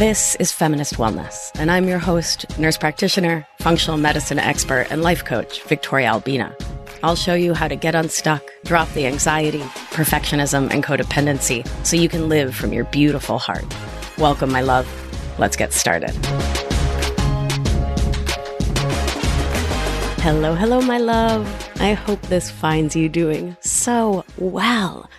This is Feminist Wellness, and I'm your host, nurse practitioner, functional medicine expert, and life coach, Victoria Albina. I'll show you how to get unstuck, drop the anxiety, perfectionism, and codependency so you can live from your beautiful heart. Welcome, my love. Let's get started. Hello, hello, my love. I hope this finds you doing so well.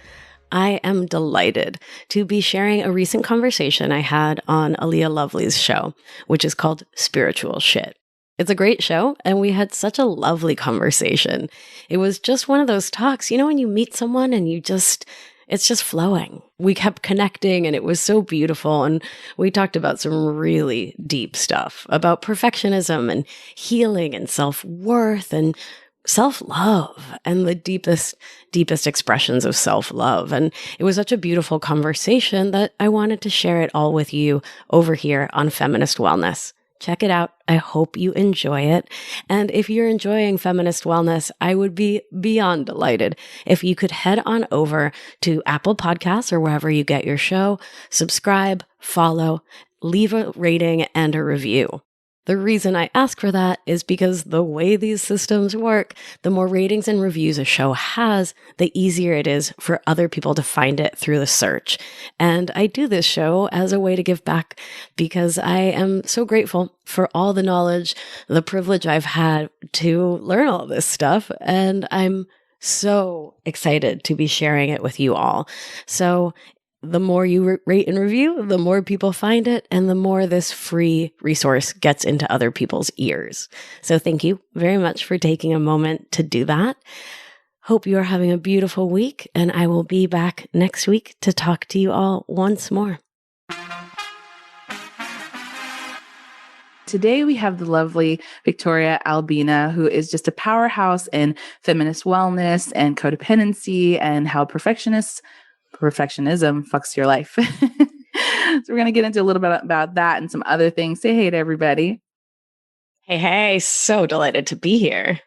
I am delighted to be sharing a recent conversation I had on Alea Lovely's show, which is called Spiritual Shit. It's a great show, and we had such a lovely conversation. It was just one of those talks, when you meet someone and it's just flowing. We kept connecting, and it was so beautiful, and we talked about some really deep stuff about perfectionism and healing and self-worth and self-love and the deepest expressions of self-love. And it was such a beautiful conversation that I wanted to share it all with you over here on Feminist Wellness. Check it out. I hope you enjoy it. And if you're enjoying Feminist Wellness, I would be beyond delighted if you could head on over to Apple Podcasts or wherever you get your show, subscribe, follow, leave a rating and a review. The reason I ask for that is because the way these systems work, the more ratings and reviews a show has, the easier it is for other people to find it through the search. And I do this show as a way to give back because I am so grateful for all the knowledge, the privilege I've had to learn all this stuff. And I'm so excited to be sharing it with you all. So the more you rate and review, the more people find it, and the more this free resource gets into other people's ears. So thank you very much for taking a moment to do that. Hope you are having a beautiful week, and I will be back next week to talk to you all once more. Today we have the lovely Victoria Albina, who is just a powerhouse in feminist wellness and codependency and how perfectionism fucks your life. So we're going to get into a little bit about that and some other things. Say hey to everybody. Hey, so delighted to be here.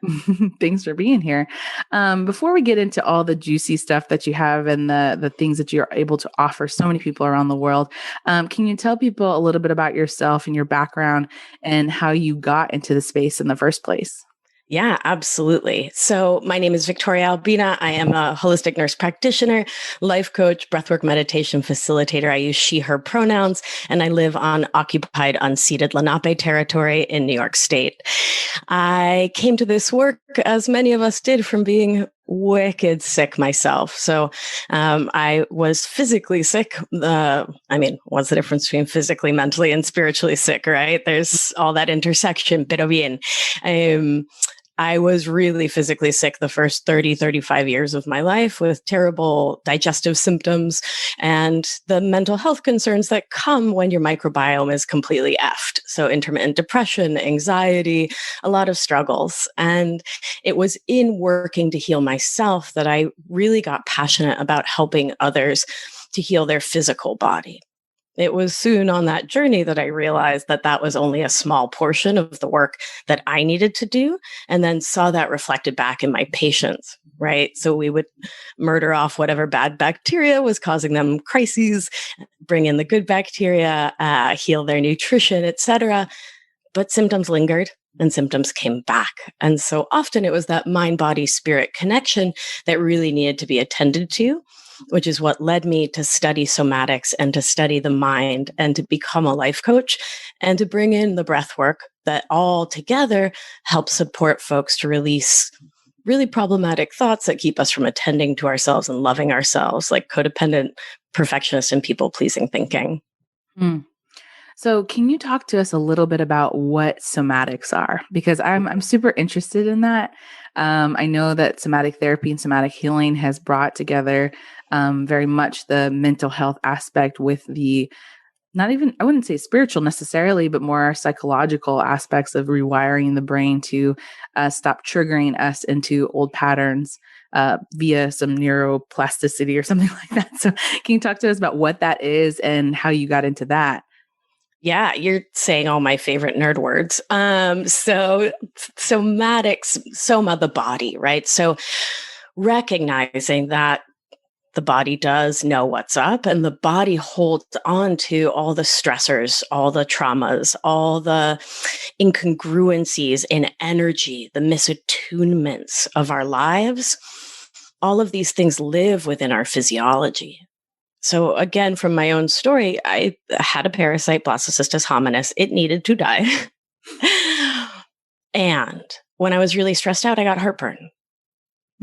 Thanks for being here. Before we get into all the juicy stuff that you have and the things that you're able to offer so many people around the world, can you tell people a little bit about yourself and your background and how you got into the space in the first place? Yeah, absolutely. So my name is Victoria Albina. I am a holistic nurse practitioner, life coach, breathwork meditation facilitator. I use she, her pronouns, and I live on occupied, unceded Lenape territory in New York State. I came to this work, as many of us did, from being wicked sick myself. So I was physically sick. What's the difference between physically, mentally, and spiritually sick, right? There's all that intersection, pero bien. I was really physically sick the first 35 years of my life with terrible digestive symptoms and the mental health concerns that come when your microbiome is completely effed. So intermittent depression, anxiety, a lot of struggles. And it was in working to heal myself that I really got passionate about helping others to heal their physical body. It was soon on that journey that I realized that that was only a small portion of the work that I needed to do, and then saw that reflected back in my patients, right? So we would murder off whatever bad bacteria was causing them crises, bring in the good bacteria, heal their nutrition, etc. But symptoms lingered and symptoms came back. And so often it was that mind-body-spirit connection that really needed to be attended to, which is what led me to study somatics and to study the mind and to become a life coach and to bring in the breath work that all together help support folks to release really problematic thoughts that keep us from attending to ourselves and loving ourselves, like codependent, perfectionist, and people-pleasing thinking. So can you talk to us a little bit about what somatics are? Because I'm super interested in that. I know that somatic therapy and somatic healing has brought together very much the mental health aspect with the, not even, I wouldn't say spiritual necessarily, but more psychological aspects of rewiring the brain to stop triggering us into old patterns via some neuroplasticity or something like that. So can you talk to us about what that is and how you got into that? Yeah, you're saying all my favorite nerd words. So somatics, soma, the body, right? So recognizing that The body does know what's up, and the body holds on to all the stressors, all the traumas, all the incongruencies in energy, the misattunements of our lives. All of these things live within our physiology. So again, from my own story, I had a parasite, Blastocystis hominis. It needed to die. And when I was really stressed out, I got heartburn.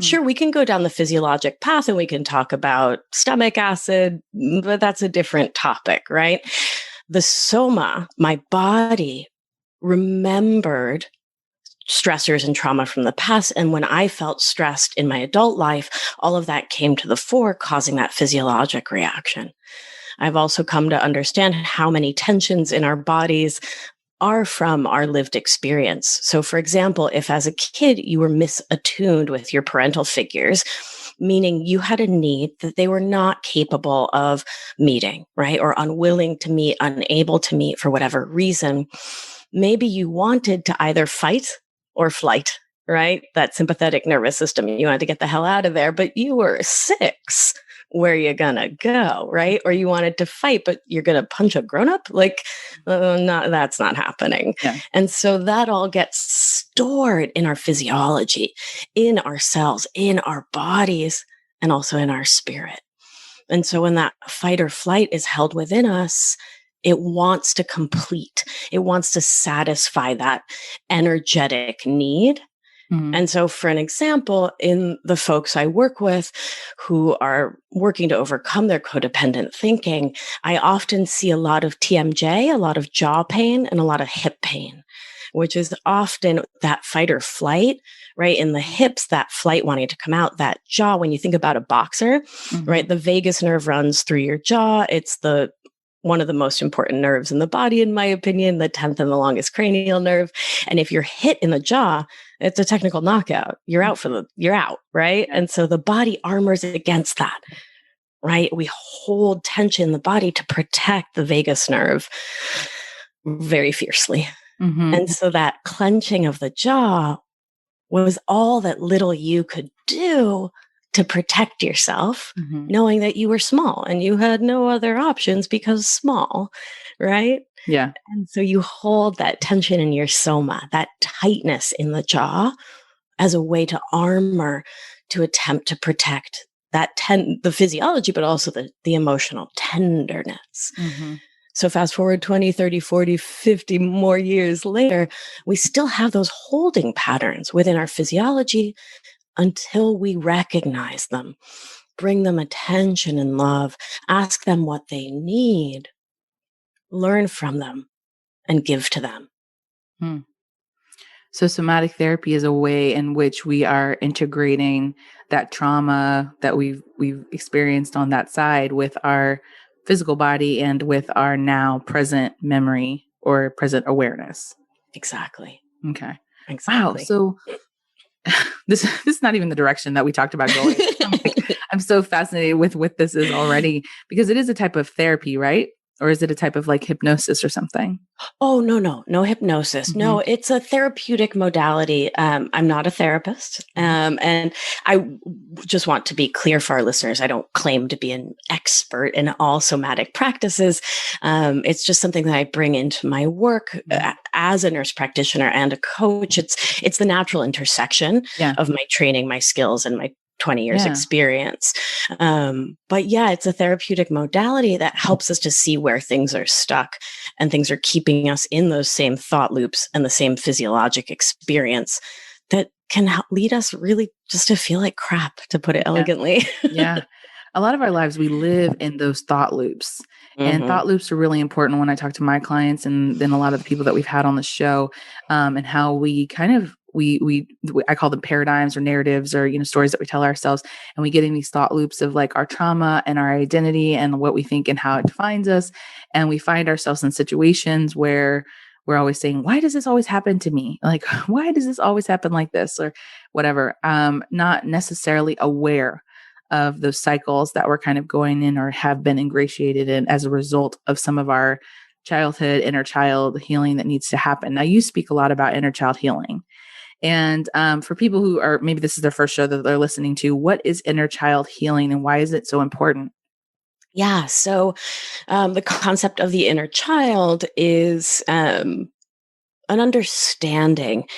Sure, we can go down the physiologic path and we can talk about stomach acid, but that's a different topic, right? The soma, my body, remembered stressors and trauma from the past. And when I felt stressed in my adult life, all of that came to the fore, causing that physiologic reaction. I've also come to understand how many tensions in our bodies are from our lived experience. So, for example, if as a kid you were misattuned with your parental figures, meaning you had a need that they were not capable of meeting, right? Or unwilling to meet, unable to meet for whatever reason, maybe you wanted to either fight or flight, right? That sympathetic nervous system, you wanted to get the hell out of there, but you were 6. Where you gonna go, right? Or you wanted to fight, but you're gonna punch a grown-up? That's not happening. Yeah. And so that all gets stored in our physiology, in our cells, in our bodies, and also in our spirit. And so when that fight or flight is held within us, it wants to complete, it wants to satisfy that energetic need. And so, for an example, in the folks I work with who are working to overcome their codependent thinking, I often see a lot of TMJ, a lot of jaw pain, and a lot of hip pain, which is often that fight or flight, right? In the hips, that flight wanting to come out, that jaw, when you think about a boxer, right? The vagus nerve runs through your jaw. It's one of the most important nerves in the body, in my opinion, the 10th and the longest cranial nerve. And if you're hit in the jaw, it's a technical knockout. You're out you're out, right? And so the body armors against that, right? We hold tension in the body to protect the vagus nerve very fiercely. And so that clenching of the jaw was all that little you could do to protect yourself, knowing that you were small and you had no other options because small, right? Yeah. And so you hold that tension in your soma, that tightness in the jaw, as a way to armor, to attempt to protect that the physiology, but also the emotional tenderness. So fast forward 20, 30, 40, 50 more years later, we still have those holding patterns within our physiology until we recognize them, bring them attention and love, ask them what they need, learn from them, and give to them. So somatic therapy is a way in which we are integrating that trauma that we've experienced on that side with our physical body and with our now present memory or present awareness. Exactly. Okay. Exactly. Wow. So this is not even the direction that we talked about going. I'm so fascinated with what this is already, because it is a type of therapy, right? Or is it a type of like hypnosis or something? Oh, no hypnosis. No, it's a therapeutic modality. I'm not a therapist. And just want to be clear for our listeners. I don't claim to be an expert in all somatic practices. It's just something that I bring into my work as a nurse practitioner and a coach. It's the natural intersection of my training, my skills, and my 20 years experience. But yeah, it's a therapeutic modality that helps us to see where things are stuck and things are keeping us in those same thought loops and the same physiologic experience that can lead us really just to feel like crap, to put it elegantly. Yeah. A lot of our lives, we live in those thought loops. And thought loops are really important when I talk to my clients and then a lot of the people that we've had on the show, and how we kind of I call them paradigms or narratives or, stories that we tell ourselves. And we get in these thought loops of like our trauma and our identity and what we think and how it defines us. And we find ourselves in situations where we're always saying, why does this always happen to me? Like, why does this always happen like this or whatever? Not necessarily aware of those cycles that we're kind of going in or have been ingratiated in as a result of some of our childhood, inner child healing that needs to happen. Now, you speak a lot about inner child healing. And for people who are, maybe this is their first show that they're listening to, what is inner child healing and why is it so important? Yeah. So the concept of the inner child is an understanding.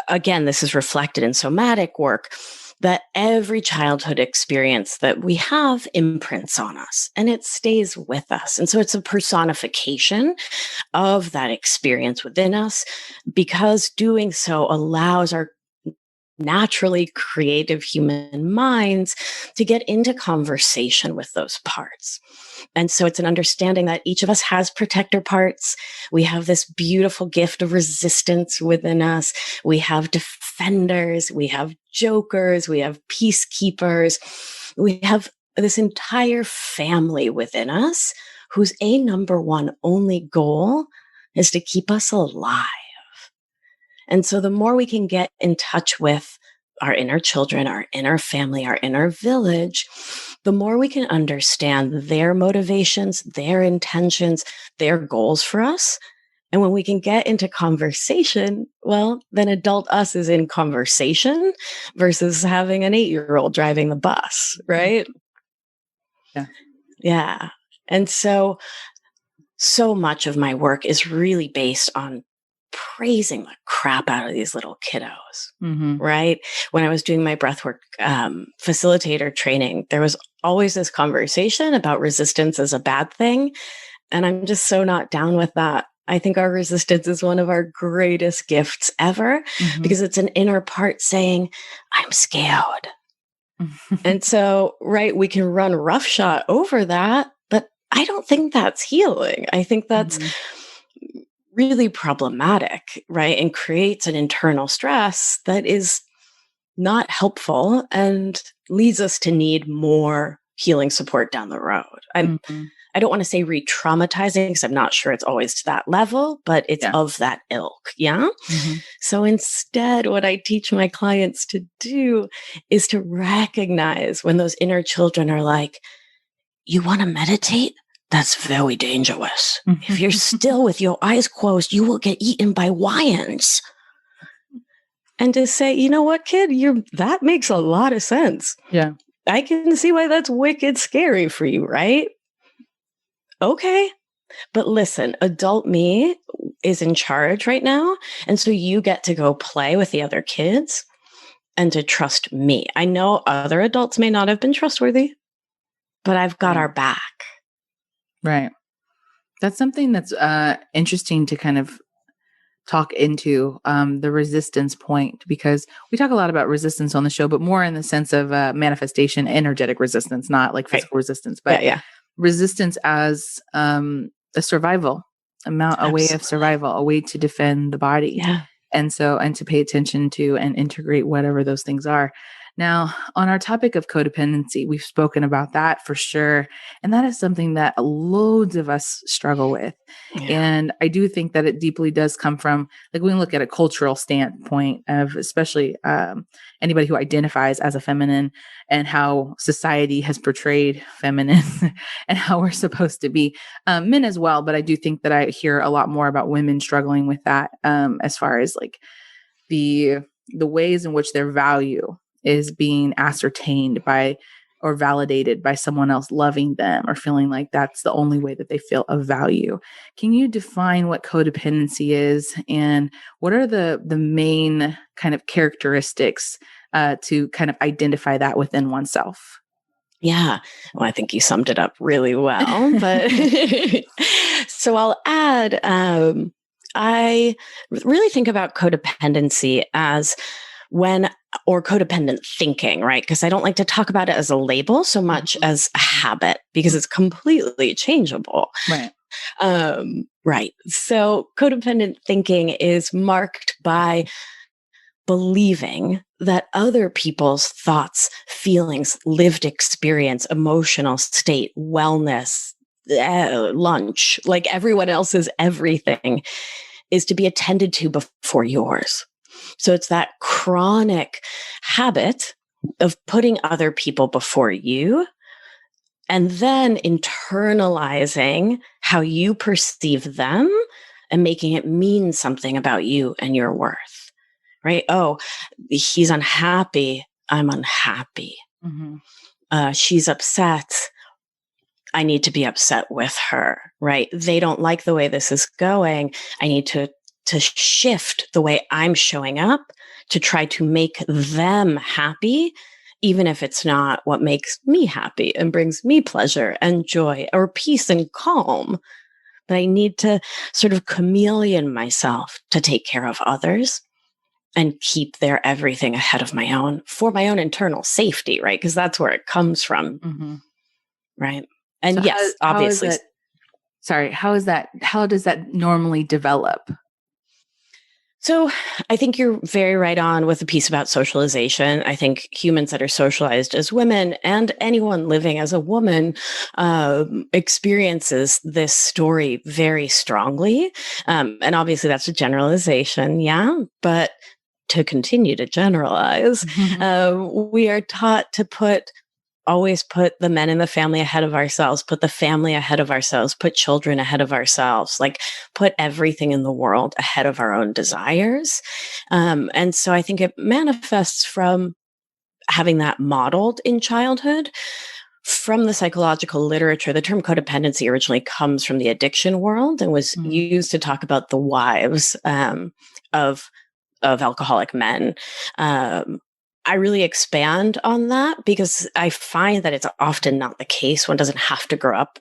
Again, this is reflected in somatic work, that every childhood experience that we have imprints on us and it stays with us. And so it's a personification of that experience within us, because doing so allows our naturally creative human minds to get into conversation with those parts. And so it's an understanding that each of us has protector parts. We have this beautiful gift of resistance within us. We have defenders, we have jokers, we have peacekeepers. We have this entire family within us whose number one only goal is to keep us alive. And so the more we can get in touch with our inner children, our inner family, our inner village, the more we can understand their motivations, their intentions, their goals for us. And when we can get into conversation, well, then adult us is in conversation versus having an 8-year-old driving the bus, right? Yeah. Yeah. And so much of my work is really based on praising the crap out of these little kiddos, right? When I was doing my breathwork facilitator training, there was always this conversation about resistance as a bad thing. And I'm just so not down with that. I think our resistance is one of our greatest gifts ever, because it's an inner part saying, I'm scared. And so, right, we can run roughshod over that, but I don't think that's healing. I think that's really problematic, right? And creates an internal stress that is not helpful and leads us to need more healing support down the road. I don't want to say re-traumatizing, because I'm not sure it's always to that level, but it's of that ilk. Yeah. So instead, what I teach my clients to do is to recognize when those inner children are like, you want to meditate? That's very dangerous. If you're still with your eyes closed, you will get eaten by lions. And to say, you know what, kid, that makes a lot of sense. Yeah. I can see why that's wicked scary for you, right? Okay. But listen, adult me is in charge right now. And so you get to go play with the other kids and to trust me. I know other adults may not have been trustworthy, but I've got our back. Right. That's something that's interesting to kind of talk into, the resistance point, because we talk a lot about resistance on the show, but more in the sense of manifestation, energetic resistance, not like physical resistance, but resistance as a survival, a way of survival, a way to defend the body. Yeah. And to pay attention to and integrate whatever those things are. Now, on our topic of codependency, we've spoken about that for sure. And that is something that loads of us struggle with. Yeah. And I do think that it deeply does come from, like, when we look at a cultural standpoint of especially anybody who identifies as a feminine and how society has portrayed feminine and how we're supposed to be, men as well. But I do think that I hear a lot more about women struggling with that, as far as like the ways in which their value is being ascertained by or validated by someone else loving them or feeling like that's the only way that they feel of value. Can you define what codependency is and what are the main kind of characteristics to kind of identify that within oneself? Yeah. Well, I think you summed it up really well, but so I'll add, I really think about codependency as or codependent thinking, right? Because I don't like to talk about it as a label so much as a habit, because it's completely changeable. Right. Right. So codependent thinking is marked by believing that other people's thoughts, feelings, lived experience, emotional state, wellness, lunch, like everyone else's everything, is to be attended to before yours. So it's that chronic habit of putting other people before you and then internalizing how you perceive them and making it mean something about you and your worth. right? Oh, he's unhappy. I'm unhappy. She's upset. I need to be upset with her, right? They don't like the way this is going. I need to shift the way I'm showing up to try to make them happy, even if it's not what makes me happy and brings me pleasure and joy or peace and calm. But I need to sort of chameleon myself to take care of others and keep their everything ahead of my own for my own internal safety, right? Because that's where it comes from, right? And So yes, obviously. How does that normally develop? So I think you're very right on with the piece about socialization. I think humans that are socialized as women and anyone living as a woman experiences this story very strongly. And obviously that's a generalization, yeah. But to continue to generalize, we are taught to always put the men in the family ahead of ourselves, put the family ahead of ourselves, put children ahead of ourselves, like put everything in the world ahead of our own desires. And so I think it manifests from having that modeled in childhood. From the psychological literature, the term codependency originally comes from the addiction world and was used to talk about the wives of alcoholic men. I really expand on that because I find that it's often not the case. One doesn't have to grow up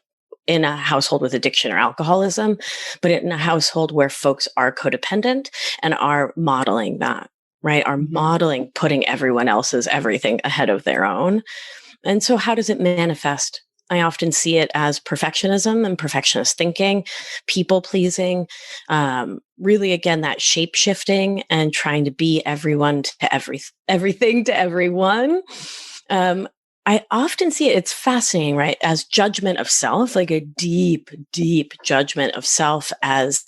in a household with addiction or alcoholism, but in a household where folks are codependent and are modeling that, right? Are modeling putting everyone else's everything ahead of their own. And so how does it manifest? I often see it as perfectionism and perfectionist thinking, people pleasing, really, again, that shape shifting and trying to be everyone to everything to everyone. I often see it, it's fascinating, right? As judgment of self, like a deep, deep judgment of self as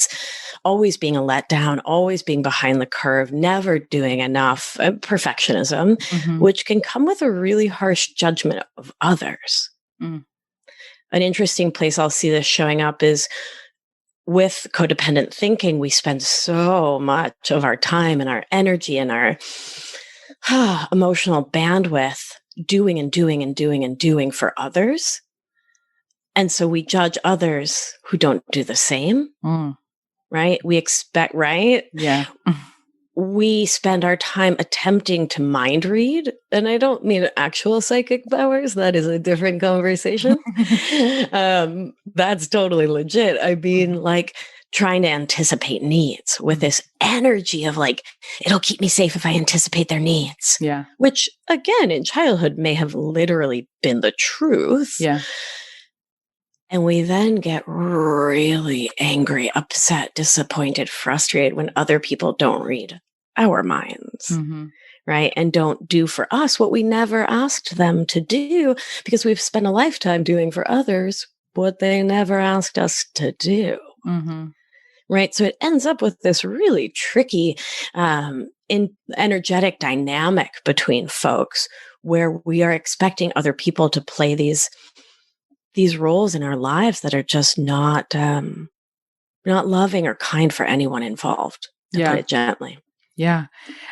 always being a letdown, always being behind the curve, never doing enough, perfectionism, which can come with a really harsh judgment of others. An interesting place I'll see this showing up is with codependent thinking. We spend so much of our time and our energy and our emotional bandwidth doing and doing and doing and doing for others. And so we judge others who don't do the same, right? We expect, right? Yeah. We spend our time attempting to mind read. And I don't mean actual psychic powers. That is a different conversation. That's totally legit. I mean, like trying to anticipate needs with this energy of like, it'll keep me safe if I anticipate their needs. Yeah. Which again, in childhood may have literally been the truth. Yeah. And we then get really angry, upset, disappointed, frustrated when other people don't read our minds, right? And don't do for us what we never asked them to do because we've spent a lifetime doing for others what they never asked us to do, right? So it ends up with this really tricky, energetic dynamic between folks where we are expecting other people to play these roles in our lives that are just not loving or kind for anyone involved, to put it gently. Yeah.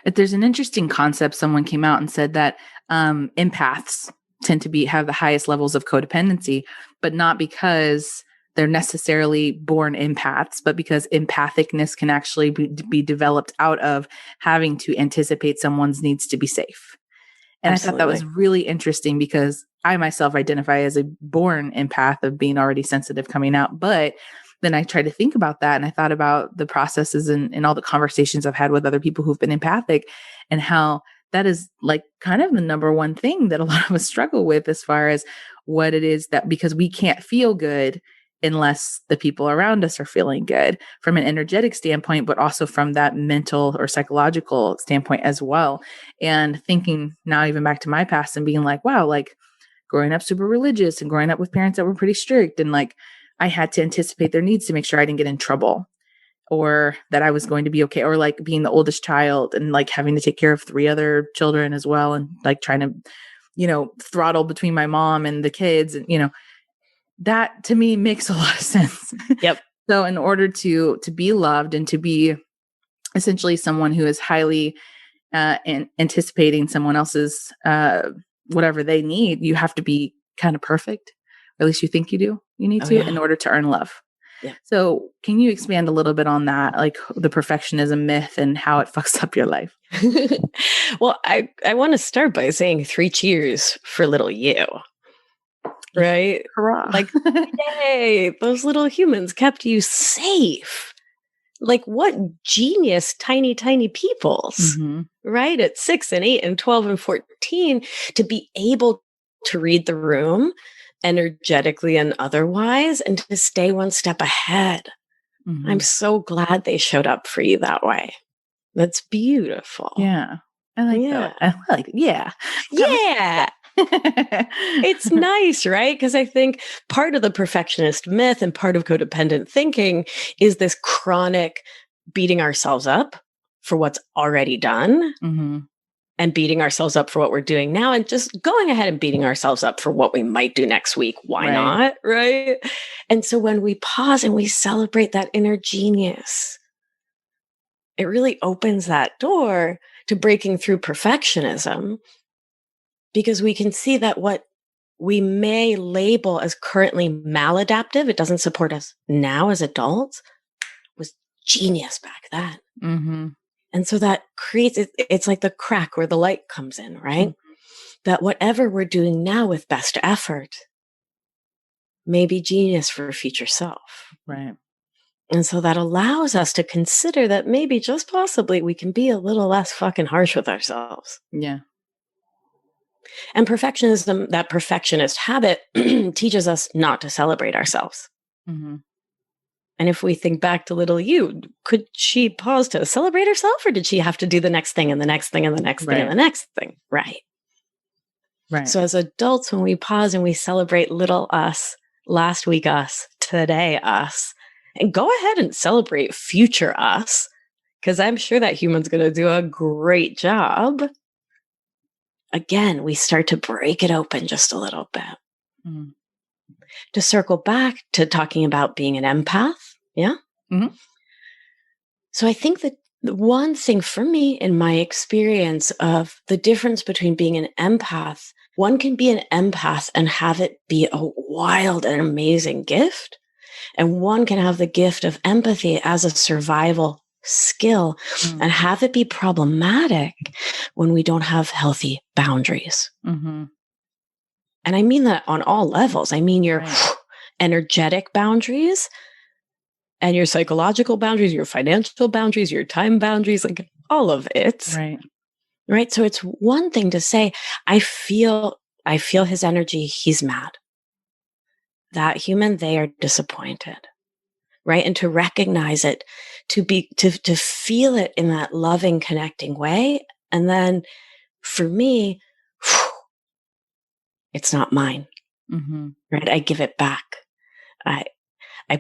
There's an interesting concept. Someone came out and said that empaths tend to have the highest levels of codependency, but not because they're necessarily born empaths, but because empathicness can actually be developed out of having to anticipate someone's needs to be safe. And absolutely. I thought that was really interesting because I myself identify as a born empath of being already sensitive coming out. But then I tried to think about that and I thought about the processes and all the conversations I've had with other people who've been empathic and how that is like kind of the number one thing that a lot of us struggle with as far as what it is that because we can't feel good unless the people around us are feeling good from an energetic standpoint, but also from that mental or psychological standpoint as well. And thinking now even back to my past and being like, wow, like growing up super religious and growing up with parents that were pretty strict. And like, I had to anticipate their needs to make sure I didn't get in trouble or that I was going to be okay. Or like being the oldest child and like having to take care of 3 other children as well. And like trying to, throttle between my mom and the kids and, that to me makes a lot of sense. Yep. So in order to be loved and to be essentially someone who is highly and anticipating someone else's whatever they need, you have to be kind of perfect, or at least you think you need to, in order to earn love. Yeah. So can you expand a little bit on that, like the perfectionism myth and how it fucks up your life? Well, I want to start by saying 3 cheers for little you. Right? Hurrah. Like, yay, those little humans kept you safe. Like, what genius, tiny, tiny peoples, right? At 6 and 8 and 12 and 14, to be able to read the room energetically and otherwise, and to stay one step ahead. I'm so glad they showed up for you that way. That's beautiful. Yeah. I like that. I like it. Yeah. Yeah. It's nice, right? Because I think part of the perfectionist myth and part of codependent thinking is this chronic beating ourselves up for what's already done and beating ourselves up for what we're doing now and just going ahead and beating ourselves up for what we might do next week. Why not? Right. And so when we pause and we celebrate that inner genius, it really opens that door to breaking through perfectionism, because we can see that what we may label as currently maladaptive, it doesn't support us now as adults, was genius back then. And so that creates, it's like the crack where the light comes in, right? That whatever we're doing now with best effort may be genius for future self. Right. And so that allows us to consider that maybe just possibly we can be a little less fucking harsh with ourselves. Yeah. And perfectionism, that perfectionist habit, teaches us not to celebrate ourselves. And if we think back to little you, could she pause to celebrate herself, or did she have to do the next thing and the next thing and the next thing and the next thing? Right. So as adults, when we pause and we celebrate little us, last week us, today us, and go ahead and celebrate future us, because I'm sure that human's going to do a great job. Again, we start to break it open just a little bit. To circle back to talking about being an empath. Yeah. So I think that the one thing for me in my experience of the difference between being an empath, one can be an empath and have it be a wild and amazing gift. And one can have the gift of empathy as a survival skill and have it be problematic when we don't have healthy boundaries. And I mean that on all levels. I mean your energetic boundaries and your psychological boundaries, your financial boundaries, your time boundaries, like all of it. Right. So it's one thing to say, I feel his energy. He's mad. That human, they are disappointed. Right. And to recognize it, to feel it in that loving, connecting way. And then for me, it's not mine. Right. I give it back. I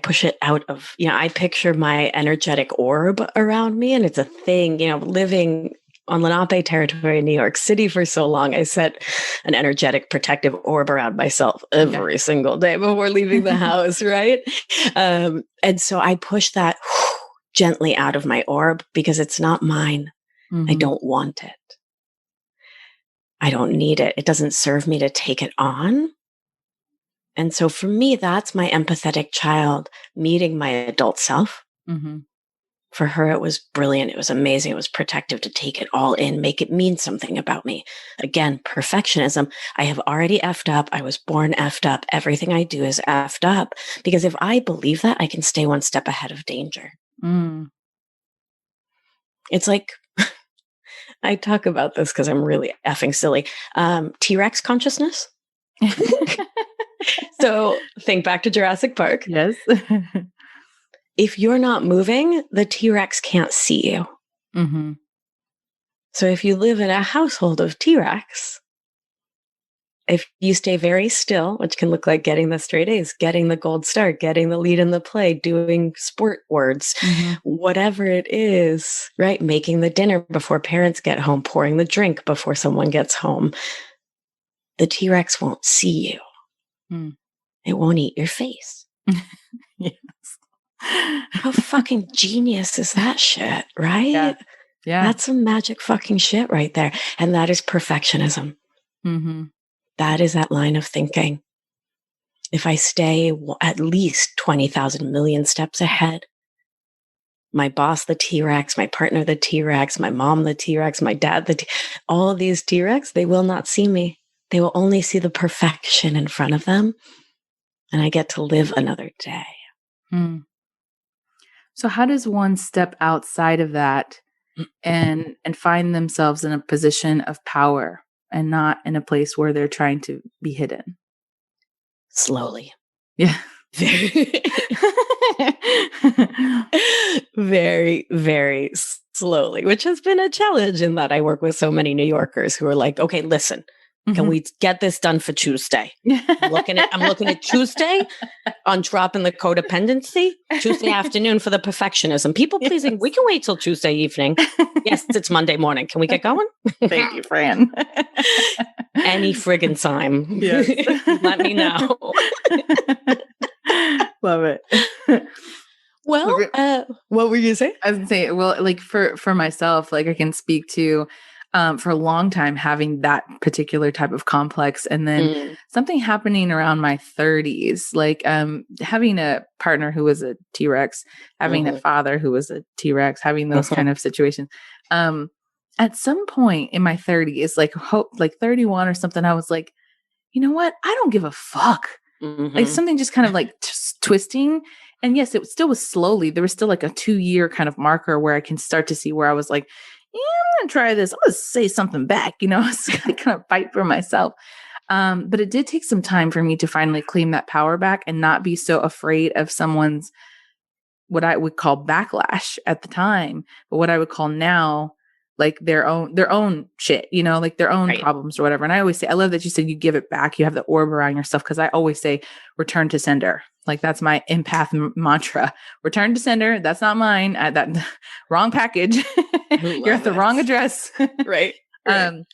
push it out of, I picture my energetic orb around me, and it's a thing, living on Lenape territory in New York City for so long. I set an energetic protective orb around myself every single day before leaving the house. Right. And so I push that gently out of my orb because it's not mine. I don't want it. I don't need it. It doesn't serve me to take it on. And so for me, that's my empathetic child meeting my adult self. For her, it was brilliant. It was amazing. It was protective to take it all in, make it mean something about me. Again, perfectionism. I have already effed up. I was born effed up. Everything I do is effed up. Because if I believe that, I can stay one step ahead of danger. It's like, I talk about this because I'm really effing silly. T-Rex consciousness. So think back to Jurassic Park. Yes. If you're not moving, the T-Rex can't see you. So if you live in a household of T-Rex, if you stay very still, which can look like getting the straight A's, getting the gold star, getting the lead in the play, doing sport words, whatever it is, right? Making the dinner before parents get home, pouring the drink before someone gets home, the T-Rex won't see you. It won't eat your face. Yes. How fucking genius is that shit, right? Yeah. Yeah. That's some magic fucking shit right there. And that is perfectionism. Mm-hmm. That is that line of thinking. If I stay at least 20,000 million steps ahead, my boss, the T-Rex, my partner, the T-Rex, my mom, the T-Rex, my dad, all of these T-Rex, they will not see me. They will only see the perfection in front of them. And I get to live another day. Hmm. So how does one step outside of that and find themselves in a position of power and not in a place where they're trying to be hidden? Slowly. Yeah. Very, very slowly, which has been a challenge in that I work with so many New Yorkers who are like, okay, listen, can we get this done for Tuesday? I'm looking at Tuesday on dropping the codependency, Tuesday afternoon for the perfectionism. People pleasing, we can wait till Tuesday evening. Yes, it's Monday morning. Can we get going? Thank you, Fran. Any friggin' time. Yes. Let me know. Love it. Well, what were you saying? I was gonna say, well, like for myself, like I can speak to for a long time having that particular type of complex, and then something happening around my 30s, like having a partner who was a T-Rex, having a father who was a T-Rex, having those kind of situations. At some point in my 30s, like 31 or something, I was like, you know what? I don't give a fuck. Like something just kind of like twisting. And yes, it still was slowly. There was still like a 2-year kind of marker where I can start to see where I was like, yeah, I'm going to try this. I'm going to say something back, I was going to kind of fight for myself. But it did take some time for me to finally claim that power back and not be so afraid of someone's, what I would call backlash at the time, but what I would call now, like their own shit, like their own problems or whatever. And I always say, I love that you said you give it back. You have the orb around yourself. Cause I always say return to sender. Like that's my empath mantra. Return to sender. That's not mine. That wrong package. You're at the wrong address. Right. And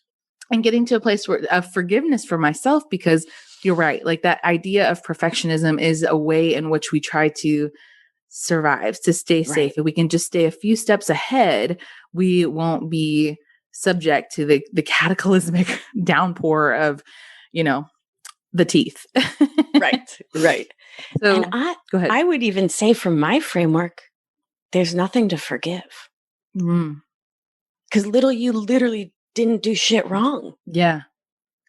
getting to a place of forgiveness for myself, because you're right. Like that idea of perfectionism is a way in which we try to survive, to stay safe. If we can just stay a few steps ahead, we won't be subject to the cataclysmic downpour of, the teeth. Right. So go ahead. I would even say from my framework, there's nothing to forgive. Because little you literally didn't do shit wrong. Yeah.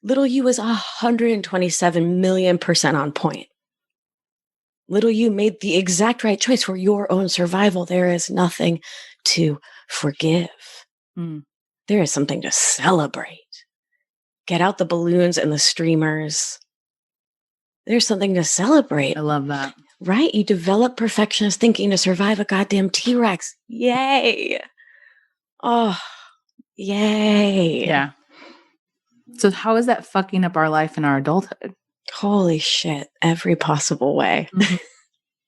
Little you was 127 million% on point. Little you made the exact right choice for your own survival. There is nothing to forgive. There is something to celebrate. Get out the balloons and the streamers. There's something to celebrate. I love that. Right? You develop perfectionist thinking to survive a goddamn T-Rex. Yay. Oh, yay. Yeah. So how is that fucking up our life in our adulthood? Holy shit. Every possible way.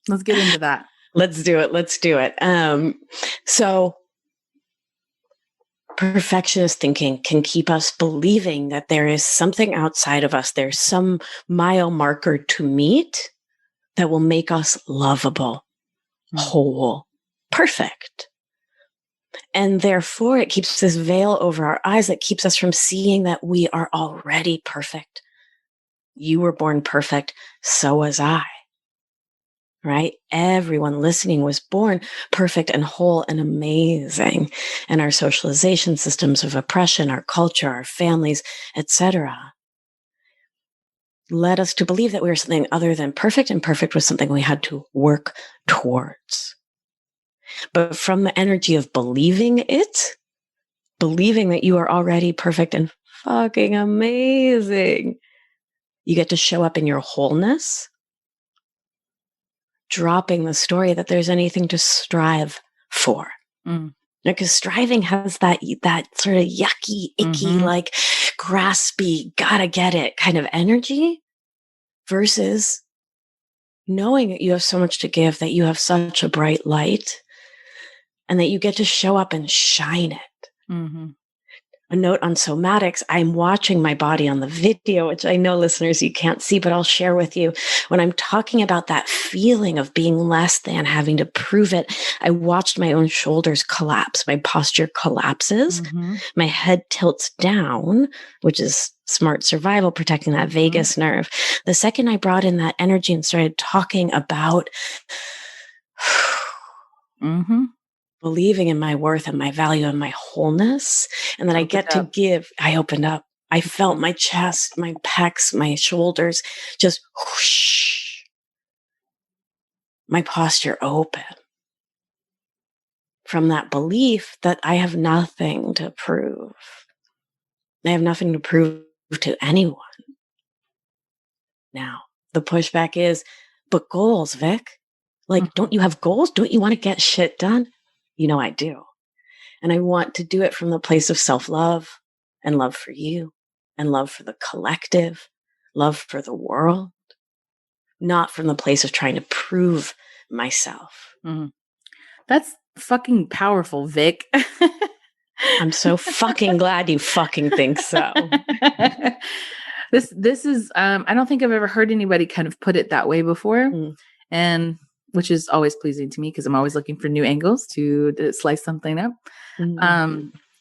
Let's get into that. Let's do it. So perfectionist thinking can keep us believing that there is something outside of us. There's some mile marker to meet that will make us lovable, whole, perfect. And therefore, it keeps this veil over our eyes that keeps us from seeing that we are already perfect. You were born perfect. So was I. Right? Everyone listening was born perfect and whole and amazing. And our socialization systems of oppression, our culture, our families, etc., led us to believe that we were something other than perfect, and perfect was something we had to work towards. But from the energy of believing it, believing that you are already perfect and fucking amazing, you get to show up in your wholeness, dropping the story that there's anything to strive for. Because striving has that sort of yucky, icky, like graspy, gotta get it kind of energy, versus knowing that you have so much to give, that you have such a bright light, and that you get to show up and shine it. a note on somatics. I'm watching my body on the video, which I know listeners, you can't see, but I'll share with you. When I'm talking about that feeling of being less than, having to prove it, I watched my own shoulders collapse. My posture collapses. Mm-hmm. My head tilts down, which is smart survival, protecting that vagus nerve. The second I brought in that energy and started talking about believing in my worth and my value and my wholeness, and that I get to give, I opened up. I felt my chest, my pecs, my shoulders just whoosh. My posture open from that belief that I have nothing to prove. I have nothing to prove to anyone. Now, the pushback is, but goals, Vic. Like, don't you have goals? Don't you want to get shit done? You know, I do. And I want to do it from the place of self-love and love for you and love for the collective, love for the world, not from the place of trying to prove myself. Mm-hmm. That's fucking powerful, Vic. I'm so fucking glad you fucking think so. This is, I don't think I've ever heard anybody kind of put it that way before. And which is always pleasing to me because I'm always looking for new angles to slice something up.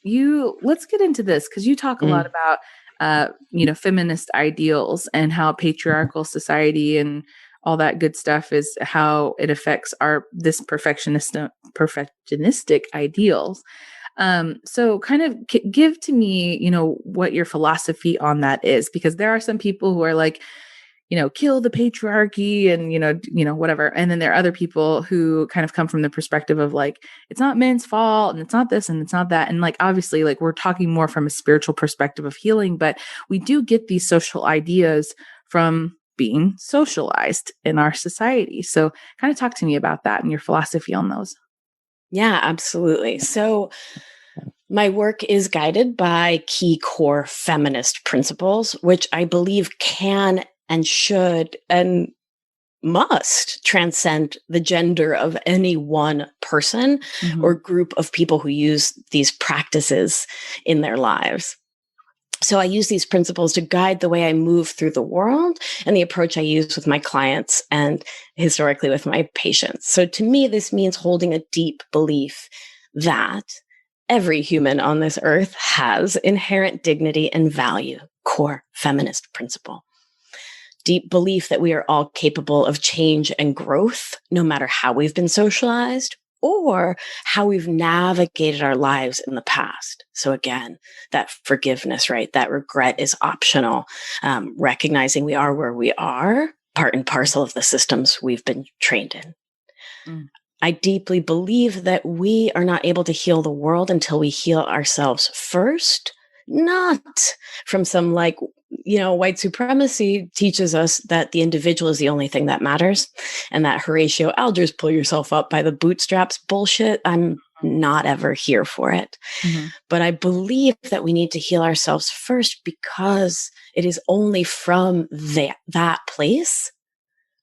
Let's get into this because you talk a lot about, feminist ideals and how patriarchal society and all that good stuff is how it affects this perfectionistic ideals. So kind of give to me, what your philosophy on that is, because there are some people who are like, kill the patriarchy and, whatever. And then there are other people who kind of come from the perspective of like, it's not men's fault and it's not this and it's not that. And like, obviously, like we're talking more from a spiritual perspective of healing, but we do get these social ideas from being socialized in our society. So kind of talk to me about that and your philosophy on those. Yeah, absolutely. So my work is guided by key core feminist principles, which I believe can and should and must transcend the gender of any one person or group of people who use these practices in their lives. So I use these principles to guide the way I move through the world and the approach I use with my clients and historically with my patients. So to me, this means holding a deep belief that every human on this earth has inherent dignity and value, core feminist principle. Deep belief that we are all capable of change and growth, no matter how we've been socialized or how we've navigated our lives in the past. So again, that forgiveness, right? That regret is optional. Recognizing we are where we are, part and parcel of the systems we've been trained in. I deeply believe that we are not able to heal the world until we heal ourselves first, not from some white supremacy teaches us that the individual is the only thing that matters. And that Horatio Alger's pull yourself up by the bootstraps bullshit. I'm not ever here for it. But I believe that we need to heal ourselves first because it is only from that place,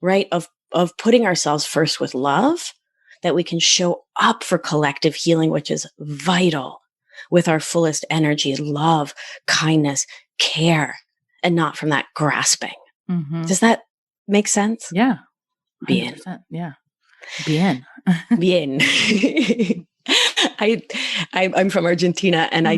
right, of putting ourselves first with love that we can show up for collective healing, which is vital, with our fullest energy, love, kindness, care, and not from that grasping. Does that make sense? Yeah. 100%. Bien. Yeah. Bien. Bien. I'm from Argentina, and I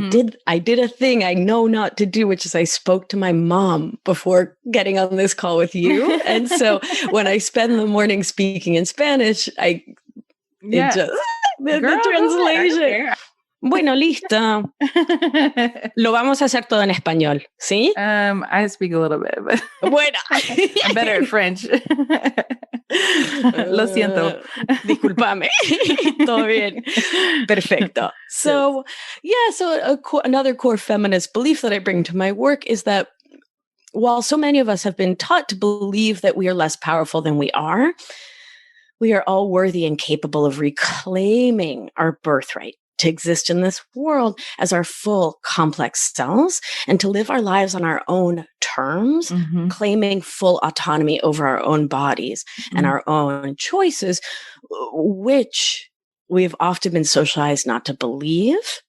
did a thing I know not to do, which is I spoke to my mom before getting on this call with you. And so when I spend the morning speaking in Spanish, the translation. Bueno, listo. Lo vamos a hacer todo en español, ¿sí? I speak a little bit, but bueno. I'm better at French. Lo siento. Disculpame. Todo bien. Perfecto. So, another core feminist belief that I bring to my work is that while so many of us have been taught to believe that we are less powerful than we are all worthy and capable of reclaiming our birthright to exist in this world as our full complex selves and to live our lives on our own terms, claiming full autonomy over our own bodies and our own choices, which we've often been socialized not to believe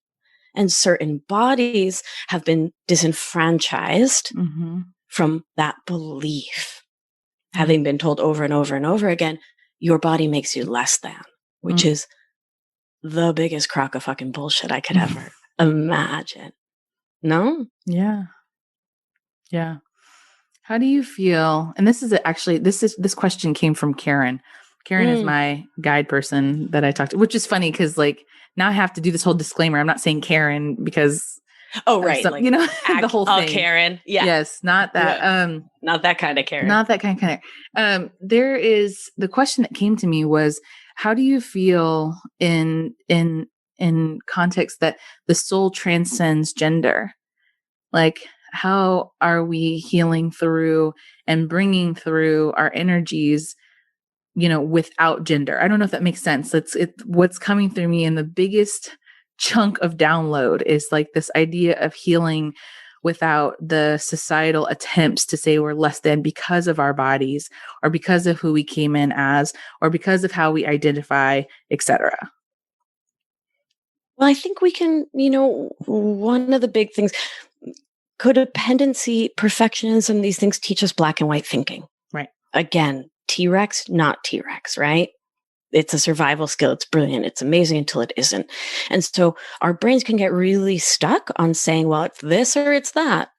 And certain bodies have been disenfranchised from that belief, having been told over and over and over again, your body makes you less than, which is the biggest crock of fucking bullshit I could ever imagine. No? Yeah. Yeah. How do you feel? And this is actually, this question came from Karen. Karen is my guide person that I talked to, which is funny because like now I have to do this whole disclaimer. I'm not saying Karen because right. Like, the whole thing. Karen. Yeah. Yes. Not that. Not that kind of Karen. Not that kind of. There is the question that came to me was, how do you feel in context that the soul transcends gender? Like, how are we healing through and bringing through our energies, without gender? I don't know if that makes sense. What's coming through me, and the biggest chunk of download is like this idea of healing without the societal attempts to say we're less than because of our bodies or because of who we came in as or because of how we identify, etc. Well, I think we can, one of the big things, codependency, perfectionism, these things teach us black and white thinking. Right. Again, T-Rex, not T-Rex, right? It's a survival skill. It's brilliant. It's amazing until it isn't. And so our brains can get really stuck on saying, well, it's this or it's that.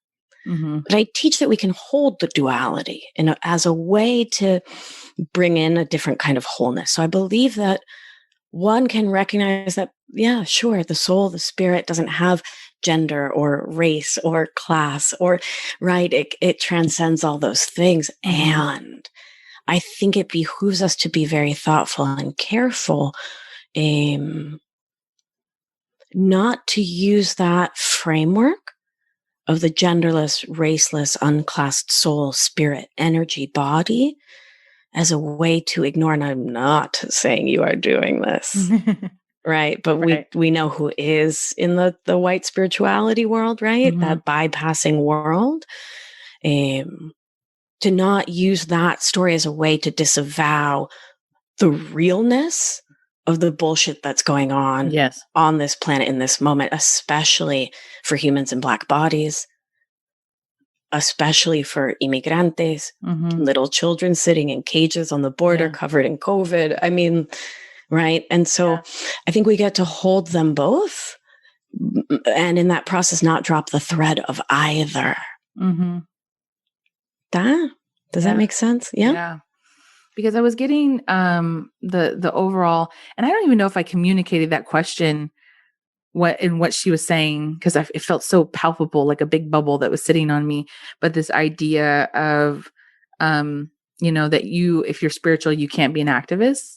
But I teach that we can hold the duality as a way to bring in a different kind of wholeness. So I believe that one can recognize that, yeah, sure, the soul, the spirit doesn't have gender or race or class or, right, it transcends all those things. And I think it behooves us to be very thoughtful and careful, not to use that framework of the genderless, raceless, unclassed soul, spirit, energy, body as a way to ignore. And I'm not saying you are doing this, right? But we know who is in the white spirituality world, right? That bypassing world. To not use that story as a way to disavow the realness of the bullshit that's going on on this planet in this moment, especially for humans in Black bodies, especially for immigrantes, little children sitting in cages on the border covered in COVID. I mean, right? And so I think we get to hold them both, and in that process, not drop the thread of either. Does that make sense? Yeah. Because I was getting the overall, and I don't even know if I communicated that question what she was saying, because it felt so palpable, like a big bubble that was sitting on me. But this idea of that if you're spiritual, you can't be an activist,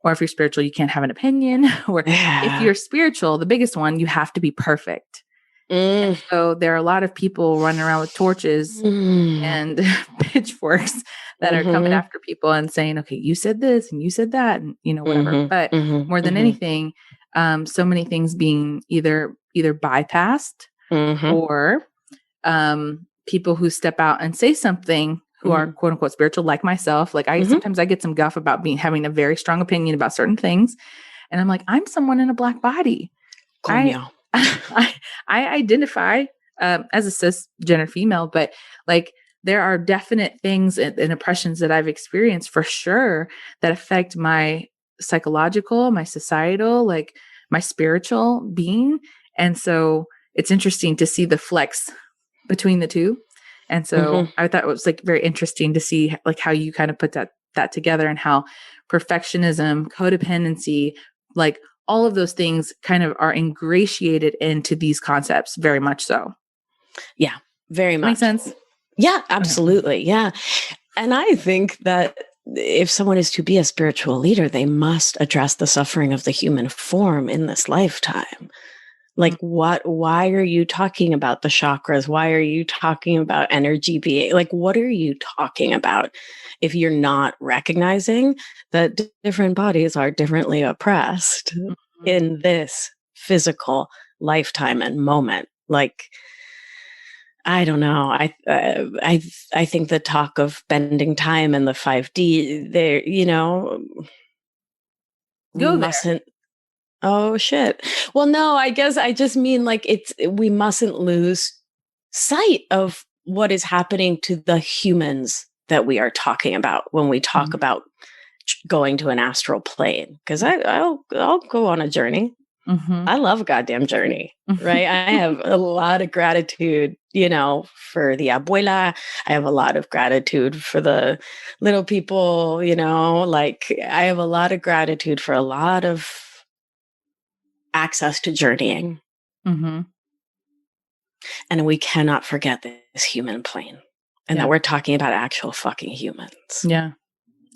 or if you're spiritual, you can't have an opinion, or if you're spiritual, the biggest one, you have to be perfect. And so there are a lot of people running around with torches and pitchforks that are coming after people and saying, okay, you said this and you said that, and whatever. But more than anything, so many things being either bypassed or people who step out and say something who are quote unquote spiritual, like myself. Like sometimes I get some guff about having a very strong opinion about certain things. And I'm like, I'm someone in a Black body. I identify as a cisgender female, but like there are definite things and oppressions that I've experienced for sure that affect my psychological, my societal, like my spiritual being. And so it's interesting to see the flex between the two. And so I thought it was like very interesting to see like how you kind of put that together, and how perfectionism, codependency, like all of those things kind of are ingratiated into these concepts, very much so. Yeah, very much. Makes sense? Yeah, absolutely. Yeah. And I think that if someone is to be a spiritual leader, they must address the suffering of the human form in this lifetime. Like why are you talking about the chakras? Why are you talking about energy being? Like, what are you talking about if you're not recognizing that different bodies are differently oppressed in this physical lifetime and moment? Like, I don't know. I think the talk of bending time and the 5D, there, Go mustn't. Oh, shit. Well, no, I guess I just mean like we mustn't lose sight of what is happening to the humans that we are talking about when we talk about going to an astral plane. Because I'll go on a journey. Mm-hmm. I love a goddamn journey, right? I have a lot of gratitude, for the abuela. I have a lot of gratitude for the little people, like I have a lot of gratitude for a lot of access to journeying. Mm-hmm. And we cannot forget this human plane and that we're talking about actual fucking humans. Yeah.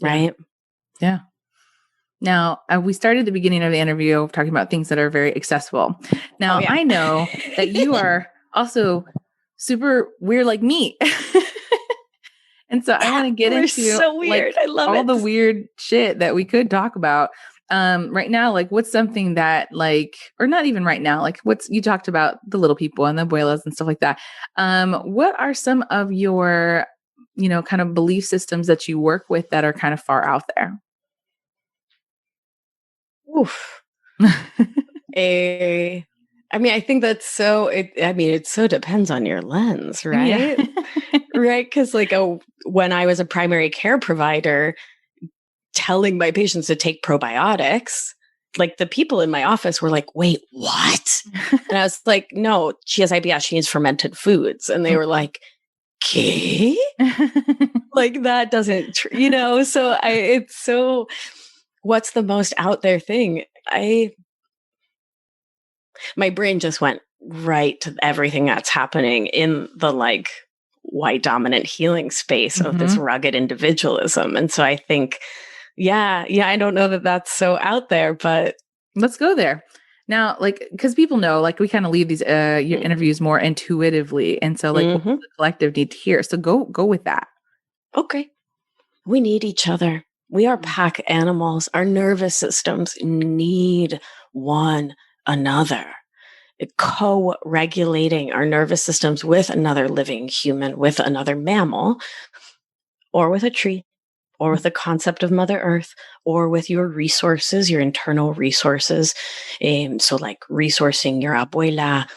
Right? Yeah. Now, we started the beginning of the interview talking about things that are very accessible. Now, I know that you are also super weird like me. And so I want to get into so weird. I love all the weird shit that we could talk about. Right now, like what's something that or not even right now, like you talked about the little people and the abuelas and stuff like that. What are some of your, kind of belief systems that you work with that are kind of far out there? Oof. I mean, I think that's it so depends on your lens, right? Yeah. Right. Because when I was a primary care provider, telling my patients to take probiotics, like the people in my office were like, wait, what? And I was like, no, she has IBS. She needs fermented foods. And they were like, okay. Like that doesn't, so it's so, what's the most out there thing? My brain just went right to everything that's happening in the white dominant healing space of this rugged individualism. And so I think, I don't know that that's so out there, but let's go there. Now, because people know, we kind of leave these your interviews more intuitively. And so what does the collective need to hear? So go with that. Okay. We need each other. We are pack animals. Our nervous systems need one another. Co-regulating our nervous systems with another living human, with another mammal, or with a tree, or with the concept of Mother Earth, or with your resources, your internal resources. So resourcing your abuela